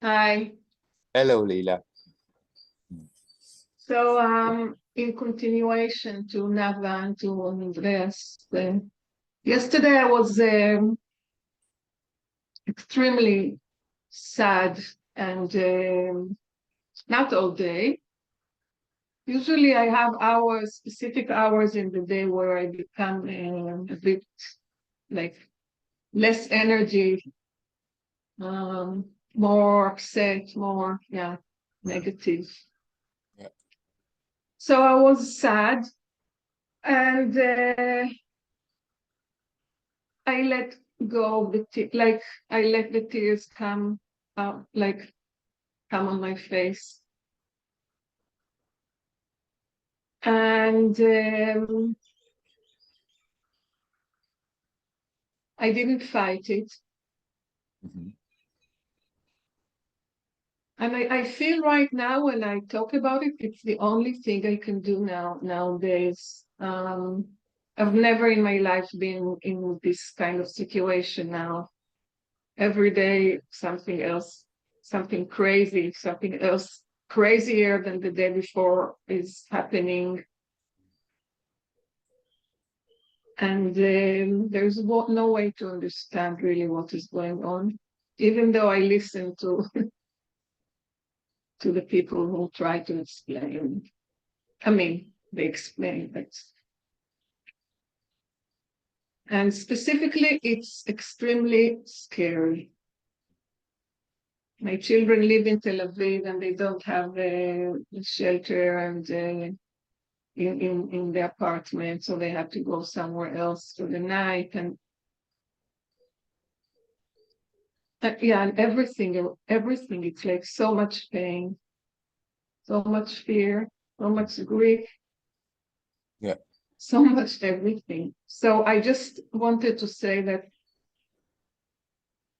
S5: Hi.
S1: Hello, Leela.
S5: So, in continuation to Nava and to Andreas, yesterday I was extremely sad and not all day. Usually I have hours, specific hours in the day where I become a bit like less energy, more upset, more, negative.
S1: Yeah.
S5: So I was sad and I let go of the I let the tears come out, come on my face. And I didn't fight it.
S1: Mm-hmm.
S5: And I feel right now when I talk about it, it's the only thing I can do nowadays. I've never in my life been in this kind of situation now. Every day, something else, something crazy, something else crazier than the day before is happening. And there's no way to understand really what is going on, even though I listen to to the people who try to explain. I mean, they explain, but and specifically, it's extremely scary. My children live in Tel Aviv and they don't have a shelter, and in the apartment, so they have to go somewhere else for the night. And yeah, and everything, it's like so much pain, so much fear, so much grief.
S1: Yeah.
S5: So much everything. So I just wanted to say that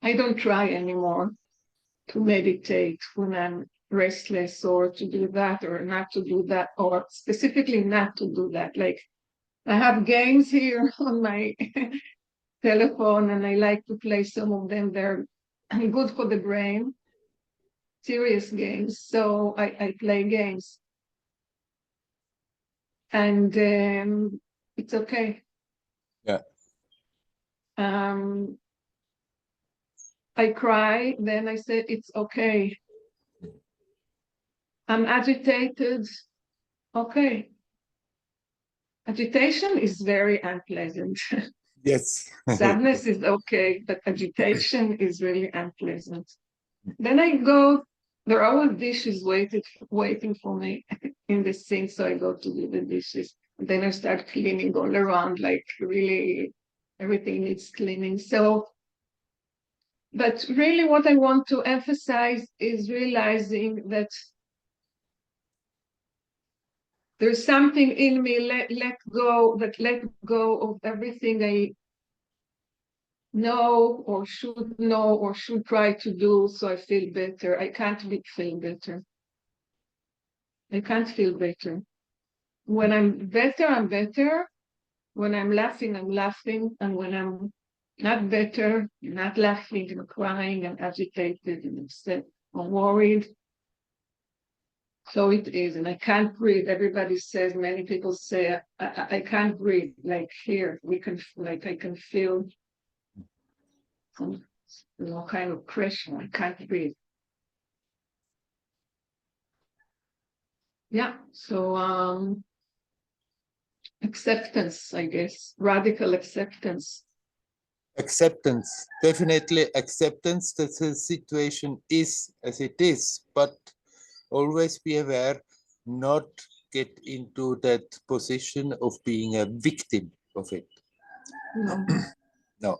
S5: I don't try anymore to meditate when I'm restless, or to do that, or not to do that, or specifically not to do that. Like, I have games here on my telephone, and I like to play some of them. They're good for the brain, serious games. So I play games. And it's okay.
S1: Yeah.
S5: I cry, then I say, it's okay. I'm agitated. Okay. Agitation is very unpleasant.
S1: Yes.
S5: Sadness is okay, but agitation is really unpleasant. Then I go, there are always dishes waiting for me in the sink, so I go to do the dishes. And then I start cleaning all around, like really everything needs cleaning. So, but really what I want to emphasize is realizing that there's something in me, let go of everything I know or should try to do, so I feel better. I can't feel better. I can't feel better. When I'm better, I'm better. When I'm laughing, I'm laughing. And when I'm not better, not laughing, and crying, and agitated, and upset, or worried. So it is, and I can't breathe. Everybody says, many people say, I can't breathe. Like here, I can feel some kind of pressure. I can't breathe. Yeah. So acceptance, I guess, radical acceptance.
S1: Acceptance, definitely acceptance that the situation is as it is, but always be aware, not get into that position of being a victim of it.
S5: No.
S1: No,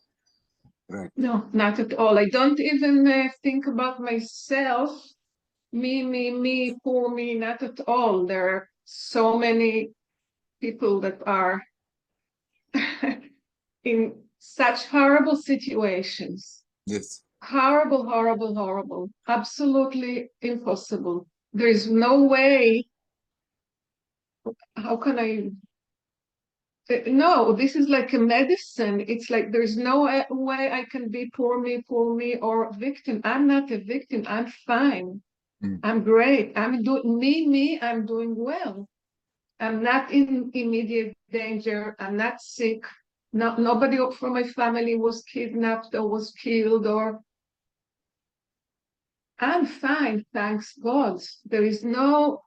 S1: right.
S5: No, not at all. I don't even think about myself, me, poor me, not at all. There are so many people that are in such horrible situations.
S1: Yes.
S5: Horrible, absolutely impossible. There is no way. How can I? No, this is like a medicine. It's like there's no way I can be poor me, or victim. I'm not a victim. I'm fine. I'm great. I'm doing me. I'm doing well. I'm not in immediate danger. I'm not sick. Nobody from my family was kidnapped or was killed, or I'm fine, thanks God. There is no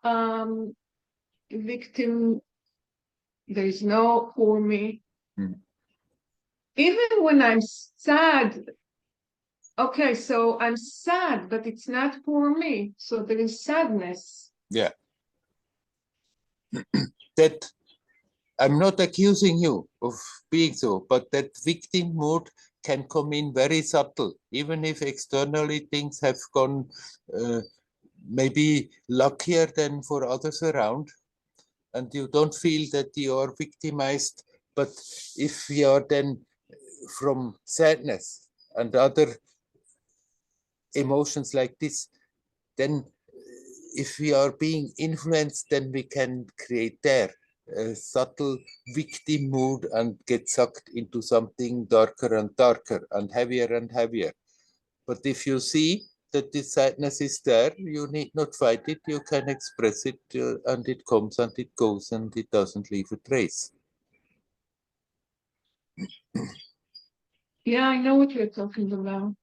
S5: victim. There is no poor me. Even when I'm sad, okay, so I'm sad, but it's not poor me. So there is sadness.
S1: Yeah. That I'm not accusing you of being so, but that victim mood can come in very subtle, even if externally things have gone maybe luckier than for others around, and you don't feel that you are victimized. But if you are then from sadness and other emotions like this, then if we are being influenced, then we can create there a subtle victim mood and get sucked into something darker and darker and heavier. But if you see that this sadness is there, you need not fight it, you can express it, and it comes and it goes and it doesn't leave a trace.
S5: Yeah, I know what you're talking about.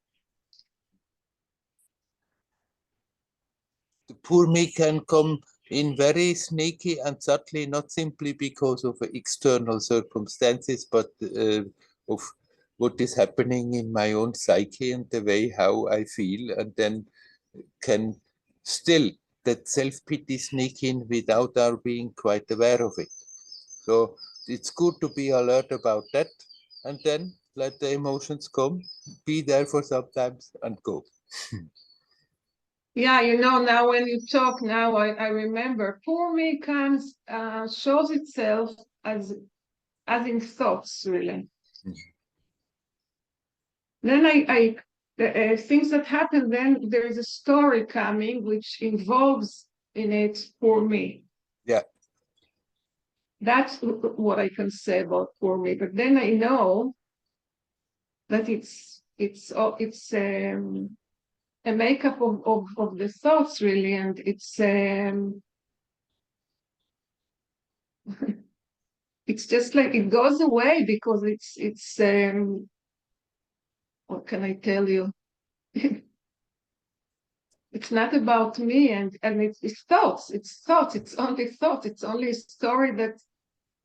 S1: The poor me can come in very sneaky and subtly, not simply because of external circumstances, but of what is happening in my own psyche and the way how I feel, and then can still that self-pity sneak in without our being quite aware of it. So it's good to be alert about that, and then let the emotions come, be there for sometimes and go.
S5: Yeah, you know, now when you talk now, I remember poor me comes, shows itself as in thoughts, really. Then things that happen, then there is a story coming which involves in it poor me.
S1: Yeah.
S5: That's what I can say about poor me. But then I know that it's a makeup of the thoughts, really, and it's it's just like it goes away because it's what can I tell you? It's not about me, and it's thoughts. It's thoughts. It's only thoughts. It's only a story that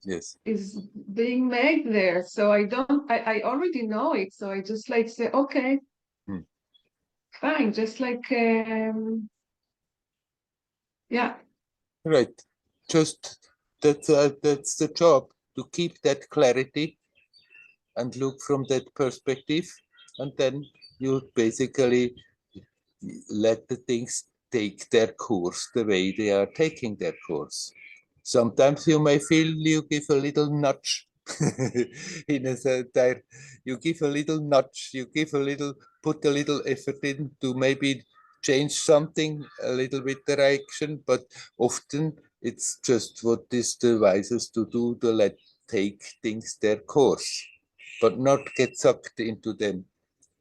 S1: Yes.
S5: is being made there. So I already know it. So I just like say, okay, fine. Just like yeah.
S1: Right. Just that's the job, to keep that clarity and look from that perspective, and then you basically let the things take their course the way they are taking their course. Sometimes you may feel you give a little nudge in a certain, you give a little nudge, you give a little, put a little effort in to maybe change something, a little bit direction, but often it's just what is the wisest to do, to let take things their course, but not get sucked into them.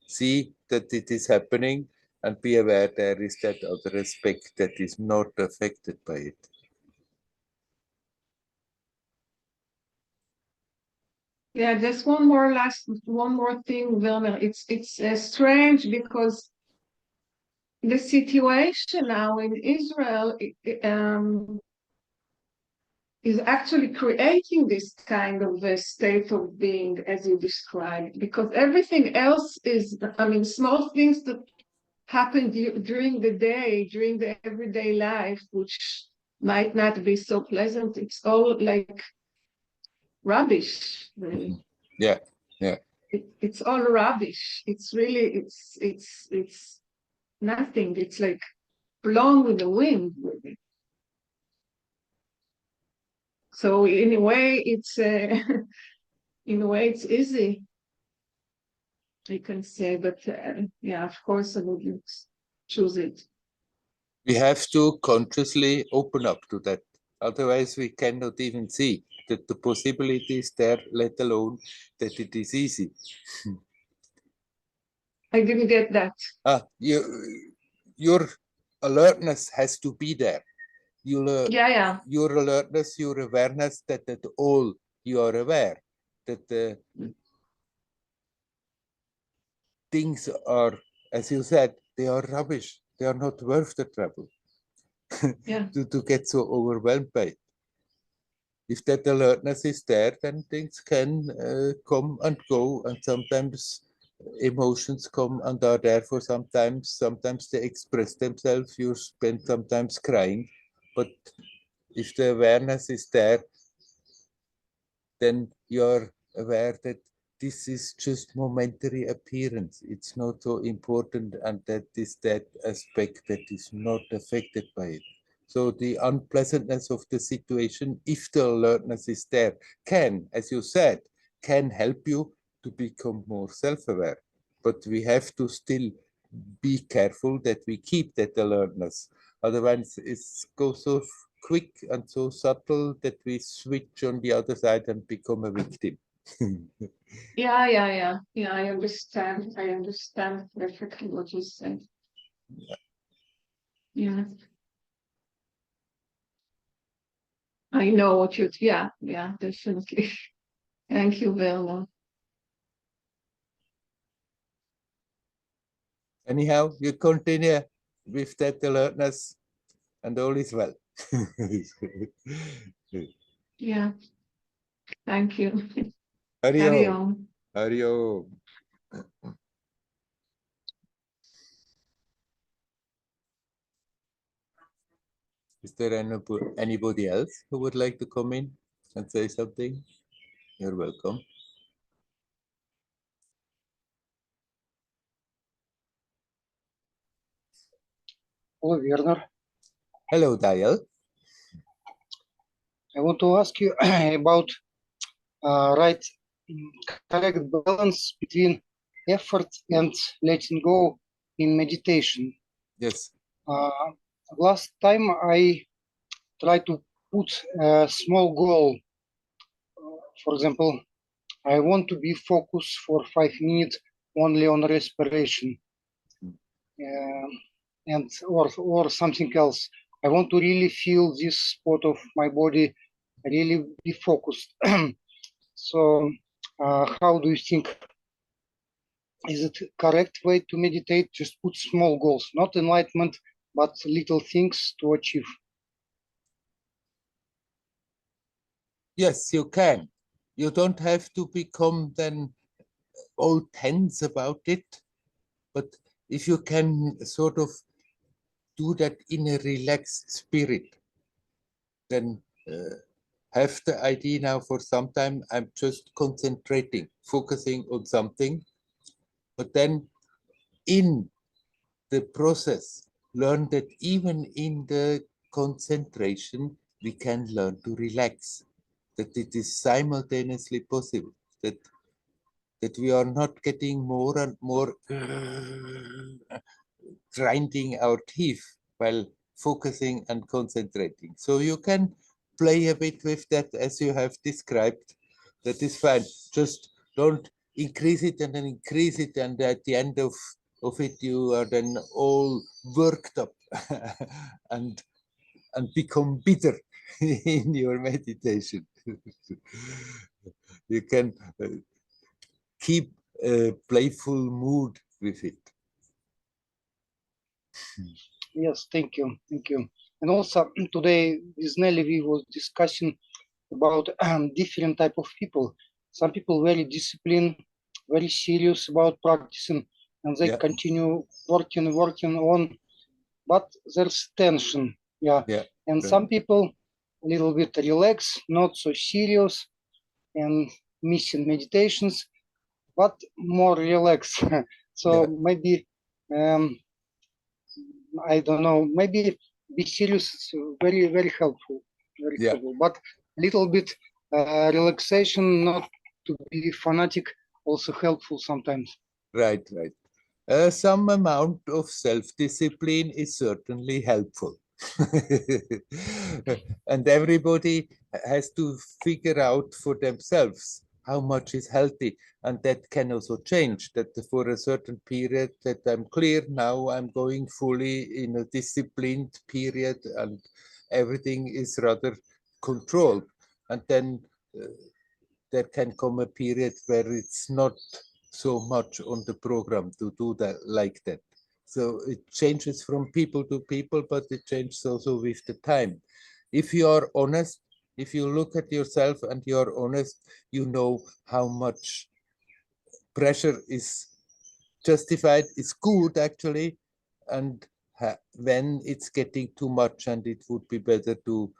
S1: See that it is happening and be aware there is that other aspect that is not affected by it.
S5: Yeah, just one more thing, Werner. It's strange because the situation now in Israel is actually creating this kind of a state of being, as you described, because everything else is, I mean, small things that happen during the day, during the everyday life, which might not be so pleasant. It's all like rubbish, really.
S1: Yeah, yeah.
S5: It's all rubbish. It's really, it's nothing. It's like blown with the wind, really. So in a way, it's in a way it's easy, I can say. But yeah, of course, I wouldn't choose it.
S1: We have to consciously open up to that. Otherwise, we cannot even see that the possibility is there, let alone that it is easy.
S5: I didn't get that.
S1: Your alertness has to be there.
S5: Yeah.
S1: Your alertness, your awareness that at all you are aware that things are, as you said, they are rubbish. They are not worth the trouble.
S5: Yeah.
S1: to get so overwhelmed by it. If that alertness is there, then things can come and go, and sometimes emotions come and are there for sometimes. Sometimes they express themselves. You spend sometimes crying, but if the awareness is there, then you're aware that this is just momentary appearance. It's not so important, and that is that aspect that is not affected by it. So the unpleasantness of the situation, if the alertness is there, can, as you said, can help you to become more self-aware. But we have to still be careful that we keep that alertness. Otherwise, it goes so quick and so subtle that we switch on the other side and become a victim.
S5: Yeah. I understand. I understand perfectly what you said. Yeah. I know what you, yeah, definitely. Thank you, Werner.
S1: Anyhow, you continue with that alertness and all is well.
S5: Yeah. Thank you.
S1: Hari Om.
S5: Om.
S1: Hari Om. there anybody else who would like to come in and say something? You're welcome.
S6: Hello, Werner.
S1: Hello, Dial.
S6: I want to ask you about right correct balance between effort and letting go in meditation.
S1: Yes.
S6: Last time I tried to put a small goal. For example, I want to be focused for 5 minutes only on respiration, and or something else. I want to really feel this spot of my body, really be focused. So, how do you think? Is it correct way to meditate? Just put small goals, not enlightenment, but little things to achieve.
S1: Yes, you can. You don't have to become then all tense about it, but if you can sort of do that in a relaxed spirit, then have the idea now for some time, I'm just concentrating, focusing on something, but then in the process, learn that even in the concentration, we can learn to relax, that it is simultaneously possible, that we are not getting more and more grinding our teeth while focusing and concentrating. So you can play a bit with that as you have described. That is fine. Just don't increase it and then increase it, and at the end of it you are then all worked up and become bitter in your meditation. You can keep a playful mood with it.
S6: Yes, thank you, thank you. And also today with Nelly we was discussing about different type of people. Some people very disciplined, very serious about practicing, and they continue working on, but there's tension. And some people a little bit relaxed, not so serious, and missing meditations, but more relaxed. So maybe I don't know, maybe be serious, very, very helpful, helpful, but a little bit relaxation, not to be fanatic, also helpful sometimes.
S1: Right. Some amount of self-discipline is certainly helpful. And everybody has to figure out for themselves how much is healthy, and that can also change, that for a certain period that I'm clear now, I'm going fully in a disciplined period and everything is rather controlled, and then there can come a period where it's not so much on the program to do that like that. So it changes from people to people, but it changes also with the time. If you are honest, if you look at yourself and you are honest, you know how much pressure is justified, is good actually, and when it's getting too much, and it would be better to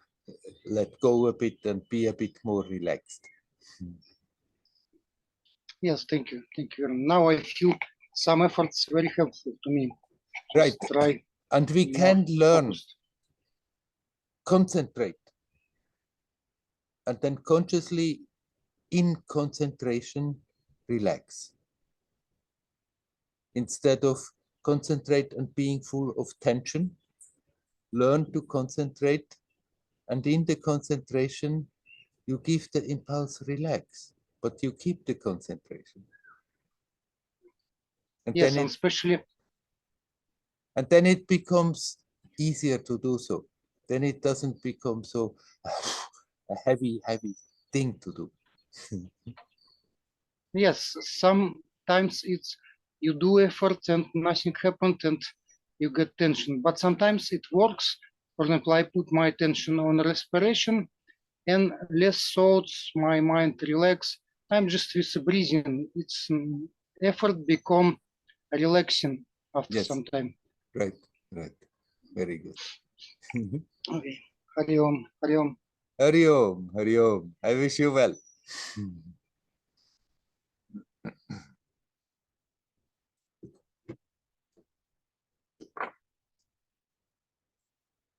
S1: let go a bit and be a bit more relaxed.
S6: Yes, thank you. Now I feel some efforts very helpful to me.
S1: Right.
S6: Try
S1: and we can learn,
S6: focused.
S1: Concentrate, and then consciously in concentration, relax. Instead of concentrate and being full of tension, learn to concentrate, and in the concentration, you give the impulse relax, but you keep the concentration. And
S6: yes,
S1: then
S6: and especially.
S1: And then it becomes easier to do so. Then it doesn't become so a heavy thing to do.
S6: Yes, sometimes it's you do effort and nothing happened and you get tension. But sometimes it works. For example, I put my attention on respiration and less thoughts, my mind relax. I'm just with breathing. It's effort become relaxing after some time.
S1: Right. Very good.
S6: Okay. Hari Om, Hari Om.
S1: Hari Om, Hari Om. I wish you well.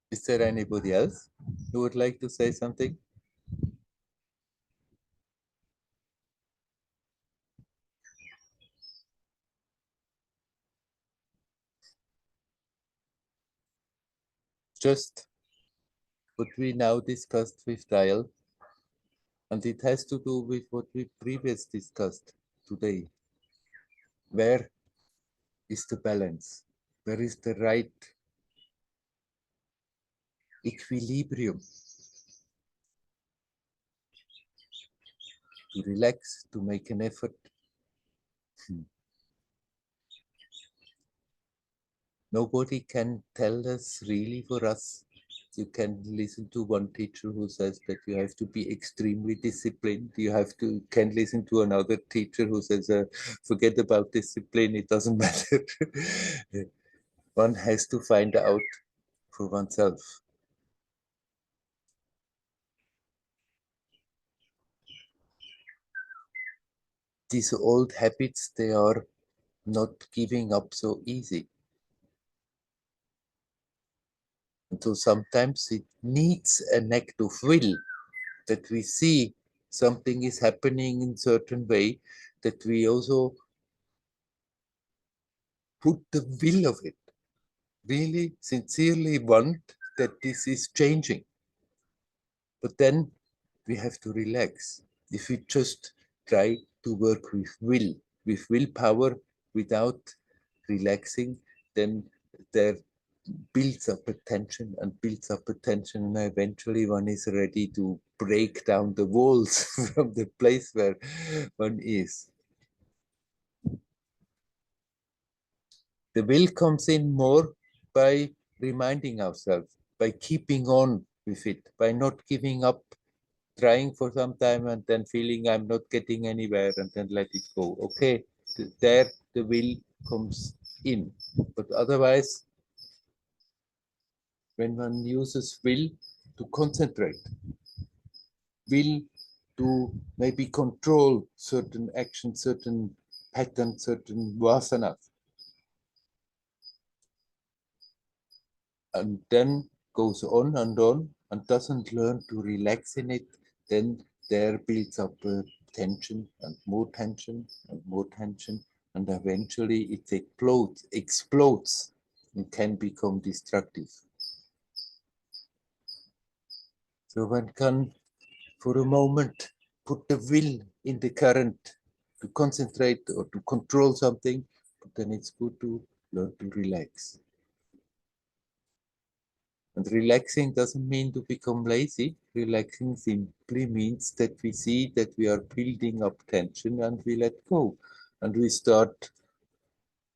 S1: Is there anybody else who would like to say something? Just what we now discussed with Dial, and it has to do with what we previously discussed today. Where is the balance? Where is the right equilibrium to relax, to make an effort? Nobody can tell us really for us. You can listen to one teacher who says that you have to be extremely disciplined. You can listen to another teacher who says, forget about discipline, it doesn't matter. One has to find out for oneself. These old habits, they are not giving up so easy. And so sometimes it needs an act of will, that we see something is happening in a certain way, that we also put the will of it, really sincerely want that this is changing. But then we have to relax. If we just try to work with willpower, without relaxing, then there builds up a tension and builds up a tension, and eventually one is ready to break down the walls from the place where one is. The will comes in more by reminding ourselves, by keeping on with it, by not giving up, trying for some time and then feeling I'm not getting anywhere and then let it go. Okay, there the will comes in. But otherwise, when one uses will to concentrate, will to maybe control certain actions, certain patterns, certain vasanas, and then goes on and doesn't learn to relax in it, then there builds up tension and more tension and more tension, and eventually it explodes and can become destructive. So one can, for a moment, put the will in the current to concentrate or to control something, but then it's good to learn to relax. And relaxing doesn't mean to become lazy. Relaxing simply means that we see that we are building up tension and we let go. And we start,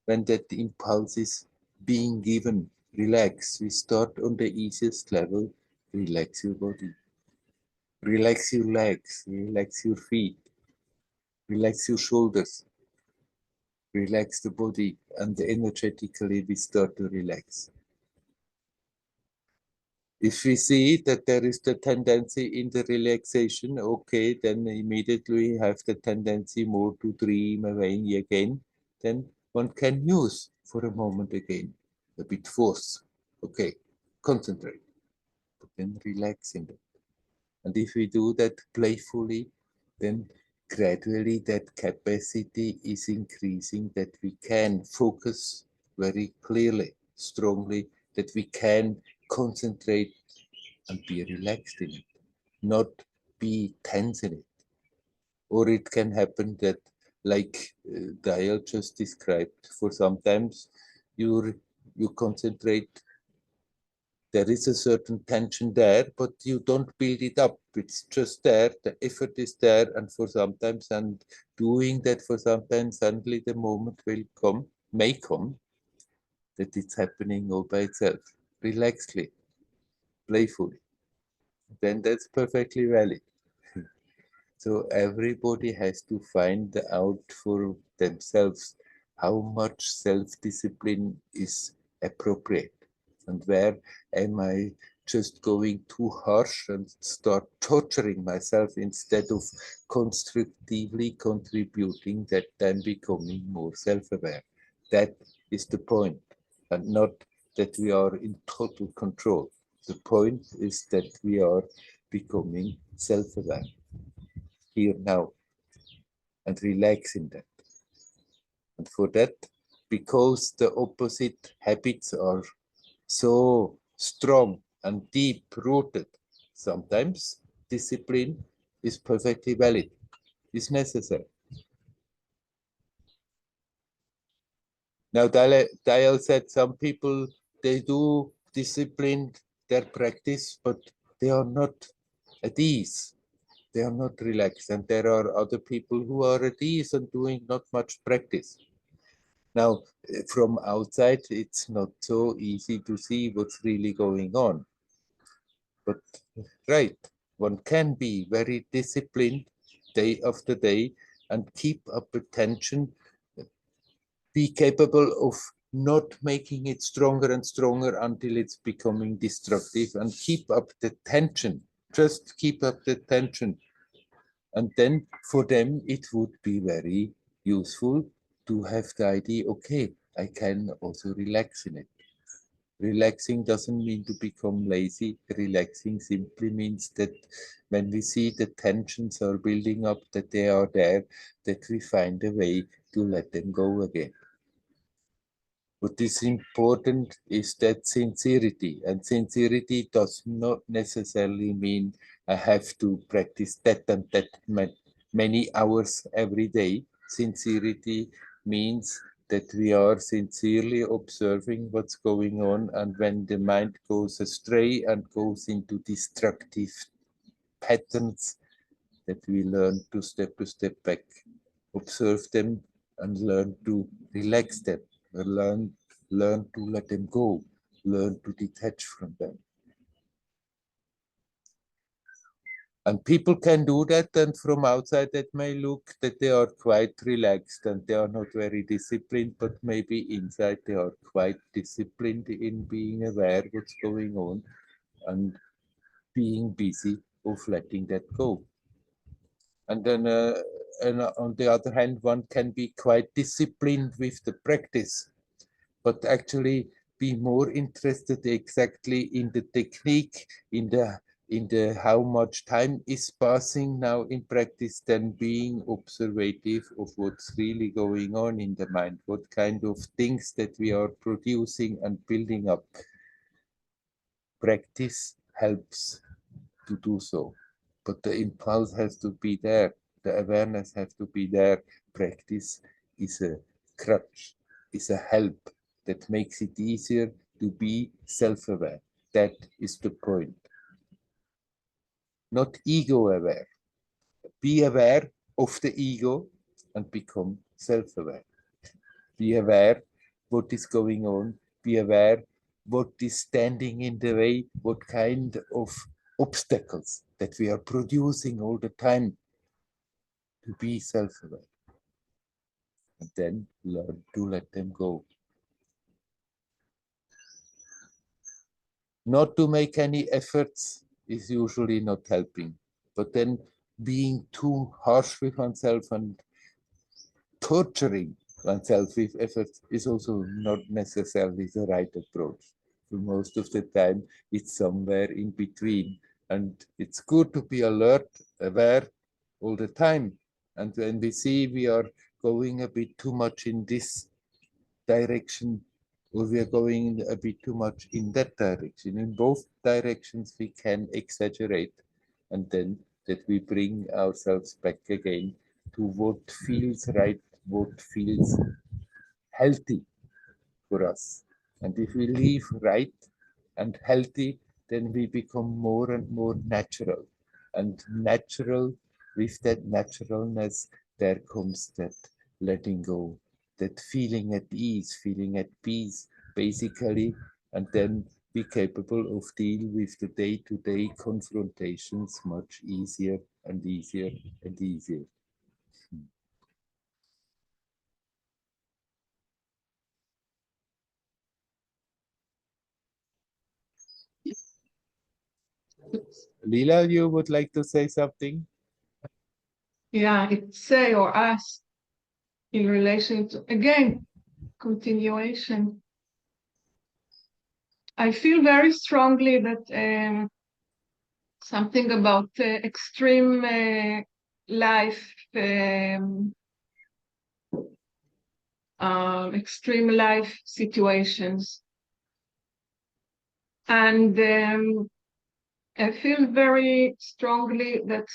S1: when that impulse is being given, relax. We start on the easiest level, relax your body. Relax your legs, relax your feet, relax your shoulders, relax the body, and energetically we start to relax. If we see that there is the tendency in the relaxation, okay, then immediately we have the tendency more to dream away again, then one can use for a moment again, a bit force. Okay, concentrate, but then relax in it. And if we do that playfully, then gradually that capacity is increasing, that we can focus very clearly, strongly, that we can concentrate and be relaxed in it, not be tense in it. Or it can happen that, like Dial just described, for sometimes you concentrate, there is a certain tension there, but you don't build it up. It's just there, the effort is there, and for sometimes, and doing that for sometimes, suddenly the moment may come, that it's happening all by itself, relaxedly, playfully. Then that's perfectly valid. So everybody has to find out for themselves how much self-discipline is appropriate, and where am I just going too harsh and start torturing myself instead of constructively contributing, that I'm becoming more self-aware. That is the point, and not that we are in total control. The point is that we are becoming self-aware here now and relaxing that. And for that, because the opposite habits are so strong and deep rooted, sometimes discipline is perfectly valid, is necessary. Now, Dale said some people, they do discipline their practice, but they are not at ease. They are not relaxed. And there are other people who are at ease and doing not much practice. Now, from outside, it's not so easy to see what's really going on. But right, one can be very disciplined day after day and keep up attention, be capable of not making it stronger and stronger until it's becoming destructive, and keep up the tension, just keep up the tension. And then for them, it would be very useful to have the idea, okay, I can also relax in it. Relaxing doesn't mean to become lazy. Relaxing simply means that when we see the tensions are building up, that they are there, that we find a way to let them go again. What is important is that sincerity, and sincerity does not necessarily mean I have to practice that and that many hours every day. Sincerity means that we are sincerely observing what's going on, and when the mind goes astray and goes into destructive patterns, that we learn to step back, observe them, and learn to relax them, learn to let them go, learn to detach from them. And people can do that, and from outside that may look that they are quite relaxed and they are not very disciplined, but maybe inside they are quite disciplined in being aware what's going on and being busy of letting that go. And then and on the other hand, one can be quite disciplined with the practice, but actually be more interested exactly in the technique, in the how much time is passing now in practice, than being observative of what's really going on in the mind, what kind of things that we are producing and building up. Practice helps to do so, but the impulse has to be there, the awareness has to be there. Practice is a crutch, is a help that makes it easier to be self-aware. That is the point. Not ego-aware. Be aware of the ego and become self-aware. Be aware what is going on. Be aware what is standing in the way, what kind of obstacles that we are producing all the time, to be self-aware. And then learn to let them go. Not to make any efforts is usually not helping, but then being too harsh with oneself and torturing oneself with efforts is also not necessarily the right approach. For most of the time, it's somewhere in between. And it's good to be alert, aware all the time. And when we see we are going a bit too much in this direction, or we are going a bit too much in that direction, in both directions we can exaggerate, and then that we bring ourselves back again to what feels right, what feels healthy for us. And if we live right and healthy, then we become more and more natural. And natural, with that naturalness, there comes that letting go, that feeling at ease, feeling at peace, basically, and then be capable of deal with the day-to-day confrontations much easier and easier and easier. Lila, you would like to say something?
S5: Yeah, it's say or ask in relation to, again, continuation. I feel very strongly that something about extreme life, extreme life situations. And I feel very strongly that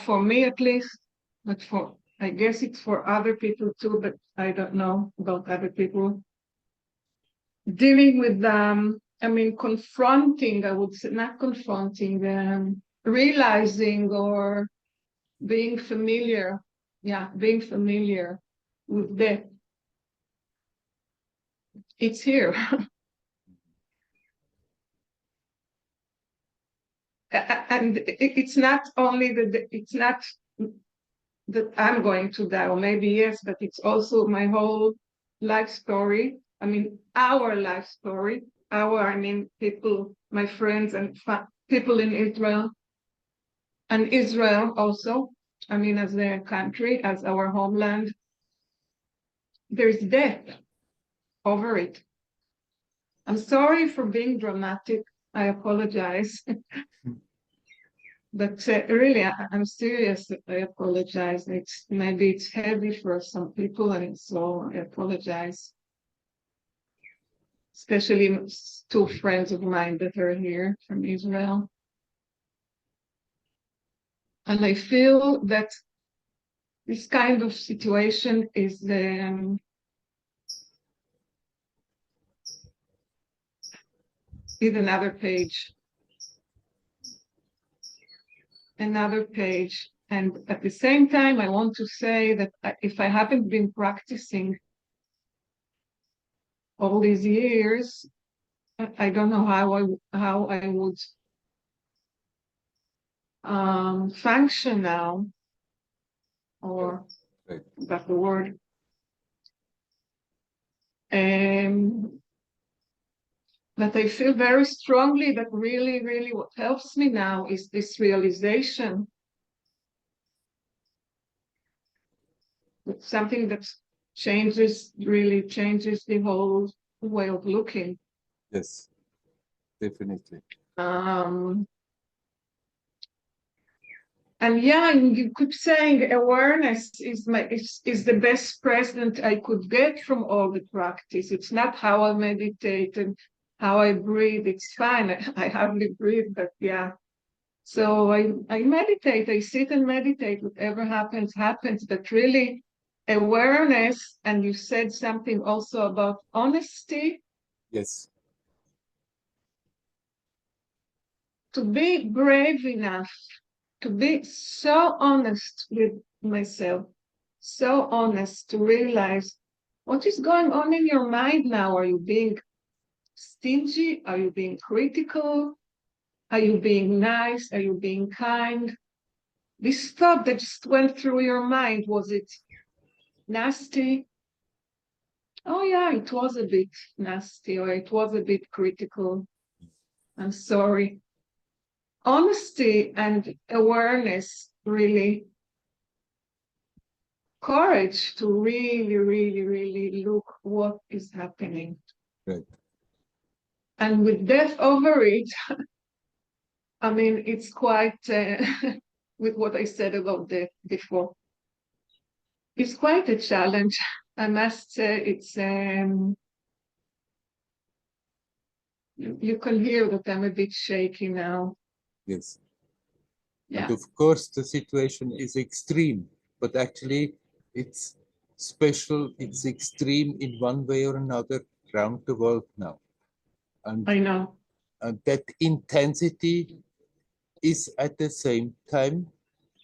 S5: for me at least, but for, I guess it's for other people too, but I don't know about other people, dealing with I mean, confronting, I would say, not confronting, realizing or being familiar, yeah, being familiar with death. It's here. And it's not only that, it's not that I'm going to die, or maybe yes, but it's also my whole life story. I mean, our life story, I mean, people, my friends and people in Israel, and Israel also, I mean, as a country, as our homeland, there's death over it. I'm sorry for being dramatic. I apologize. But really, I'm serious. I apologize. Maybe it's heavy for some people, and so I apologize. Especially two friends of mine that are here from Israel. And I feel that this kind of situation is another page. Another page. And at the same time, I want to say that if I haven't been practicing all these years, I don't know how I would function now, or
S1: Right.
S5: that's the word. But I feel very strongly that really, really what helps me now is this realization. It's something that really changes the whole way of looking.
S1: Yes, definitely.
S5: And yeah, you could say awareness is the best present I could get from all the practice. It's not how I meditate and how I breathe. It's fine. I hardly breathe, but yeah. So I meditate. I sit and meditate. Whatever happens, happens. But really, awareness, and you said something also about honesty.
S1: Yes.
S5: To be brave enough to be so honest with myself, so honest to realize what is going on in your mind now. Are you being stingy? Are you being critical? Are you being nice? Are you being kind? This thought that just went through your mind, was it nasty? Oh yeah, it was a bit nasty, or it was a bit critical. I'm sorry. Honesty and awareness, really, courage to really, really, really look what is happening.
S1: Right.
S5: And with death over it, I mean, it's quite, with what I said about death before, it's quite a challenge. I must say it's, you can hear that I'm a bit shaky now.
S1: Yes.
S5: Yeah.
S1: And of course, the situation is extreme, but actually it's special, it's extreme in one way or another around the world now. And,
S5: I know.
S1: and that intensity is at the same time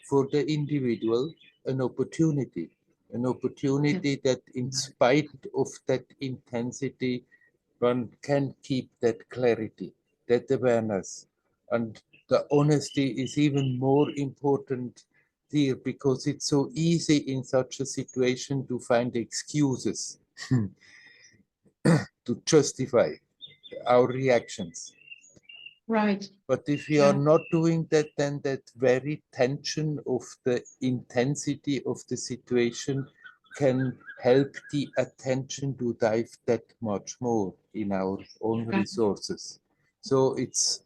S1: for the individual an opportunity that in spite of that intensity, one can keep that clarity, that awareness. And the honesty is even more important here because it's so easy in such a situation to find excuses to justify our reactions.
S5: Right.
S1: But if we
S5: Yeah.
S1: are not doing that, then that very tension of the intensity of the situation can help the attention to dive that much more in our own
S5: Right.
S1: resources. So it's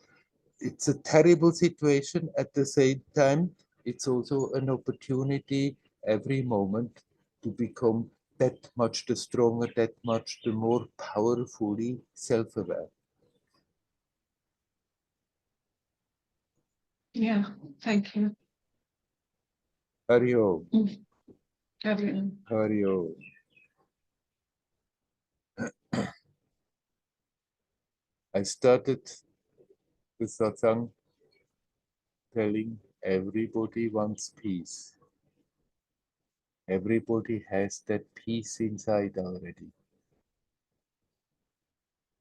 S1: a terrible situation. At the same time, it's also an opportunity every moment to become that much the stronger, that much the more powerfully self-aware.
S5: Yeah. Thank you.
S1: Hari Om.
S5: Everyone.
S1: Hari Om. I started the satsang telling everybody wants peace. Everybody has that peace inside already.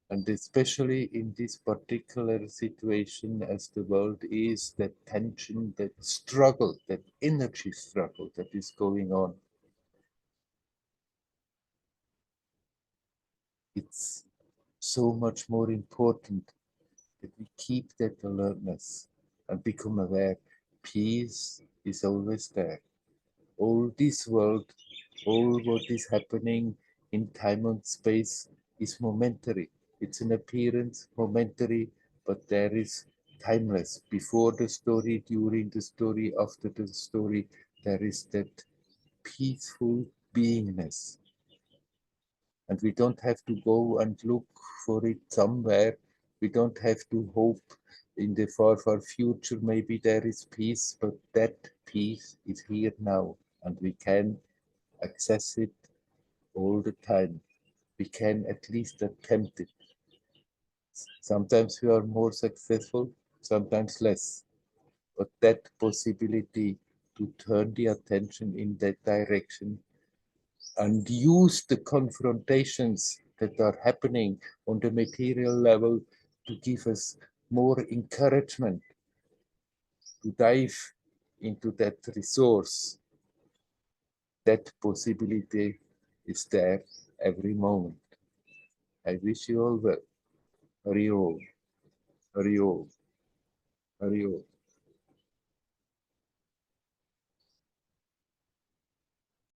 S1: And especially in this particular situation as the world is, that tension, that struggle, that energy struggle that is going on. It's so much more important that we keep that alertness and become aware. Peace is always there. All this world, all what is happening in time and space is momentary. It's an appearance, momentary, but there is timeless. Before the story, during the story, after the story, there is that peaceful beingness. And we don't have to go and look for it somewhere. We don't have to hope in the far, far future, maybe there is peace, but that peace is here now, and we can access it all the time. We can at least attempt it. Sometimes we are more successful, sometimes less. But that possibility to turn the attention in that direction and use the confrontations that are happening on the material level to give us more encouragement to dive into that resource. That possibility is there every moment. I wish you all well. Hari Om. Hari Om. Hari Om.